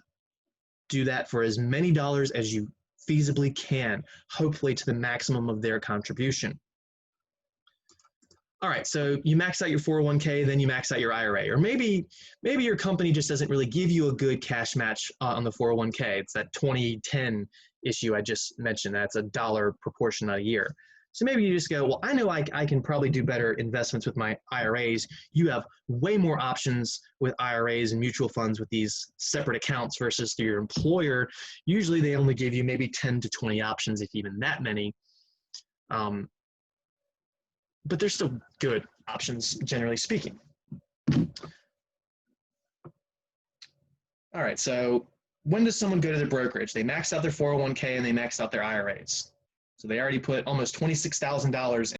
Do that for as many dollars as you feasibly can, hopefully to the maximum of their contribution. All right, so you max out your 401k, then you max out your IRA, or maybe your company just doesn't really give you a good cash match on the 401k. It's that 20-10 issue I just mentioned. That's a dollar proportion a year. So maybe you just go, well, I know I can probably do better investments with my IRAs. You have way more options with IRAs and mutual funds with these separate accounts versus through your employer. Usually they only give you maybe 10 to 20 options, if even that many. But they're still good options, generally speaking. All right, so when does someone go to the brokerage? They max out their 401k and they max out their IRAs. So they already put almost $26,000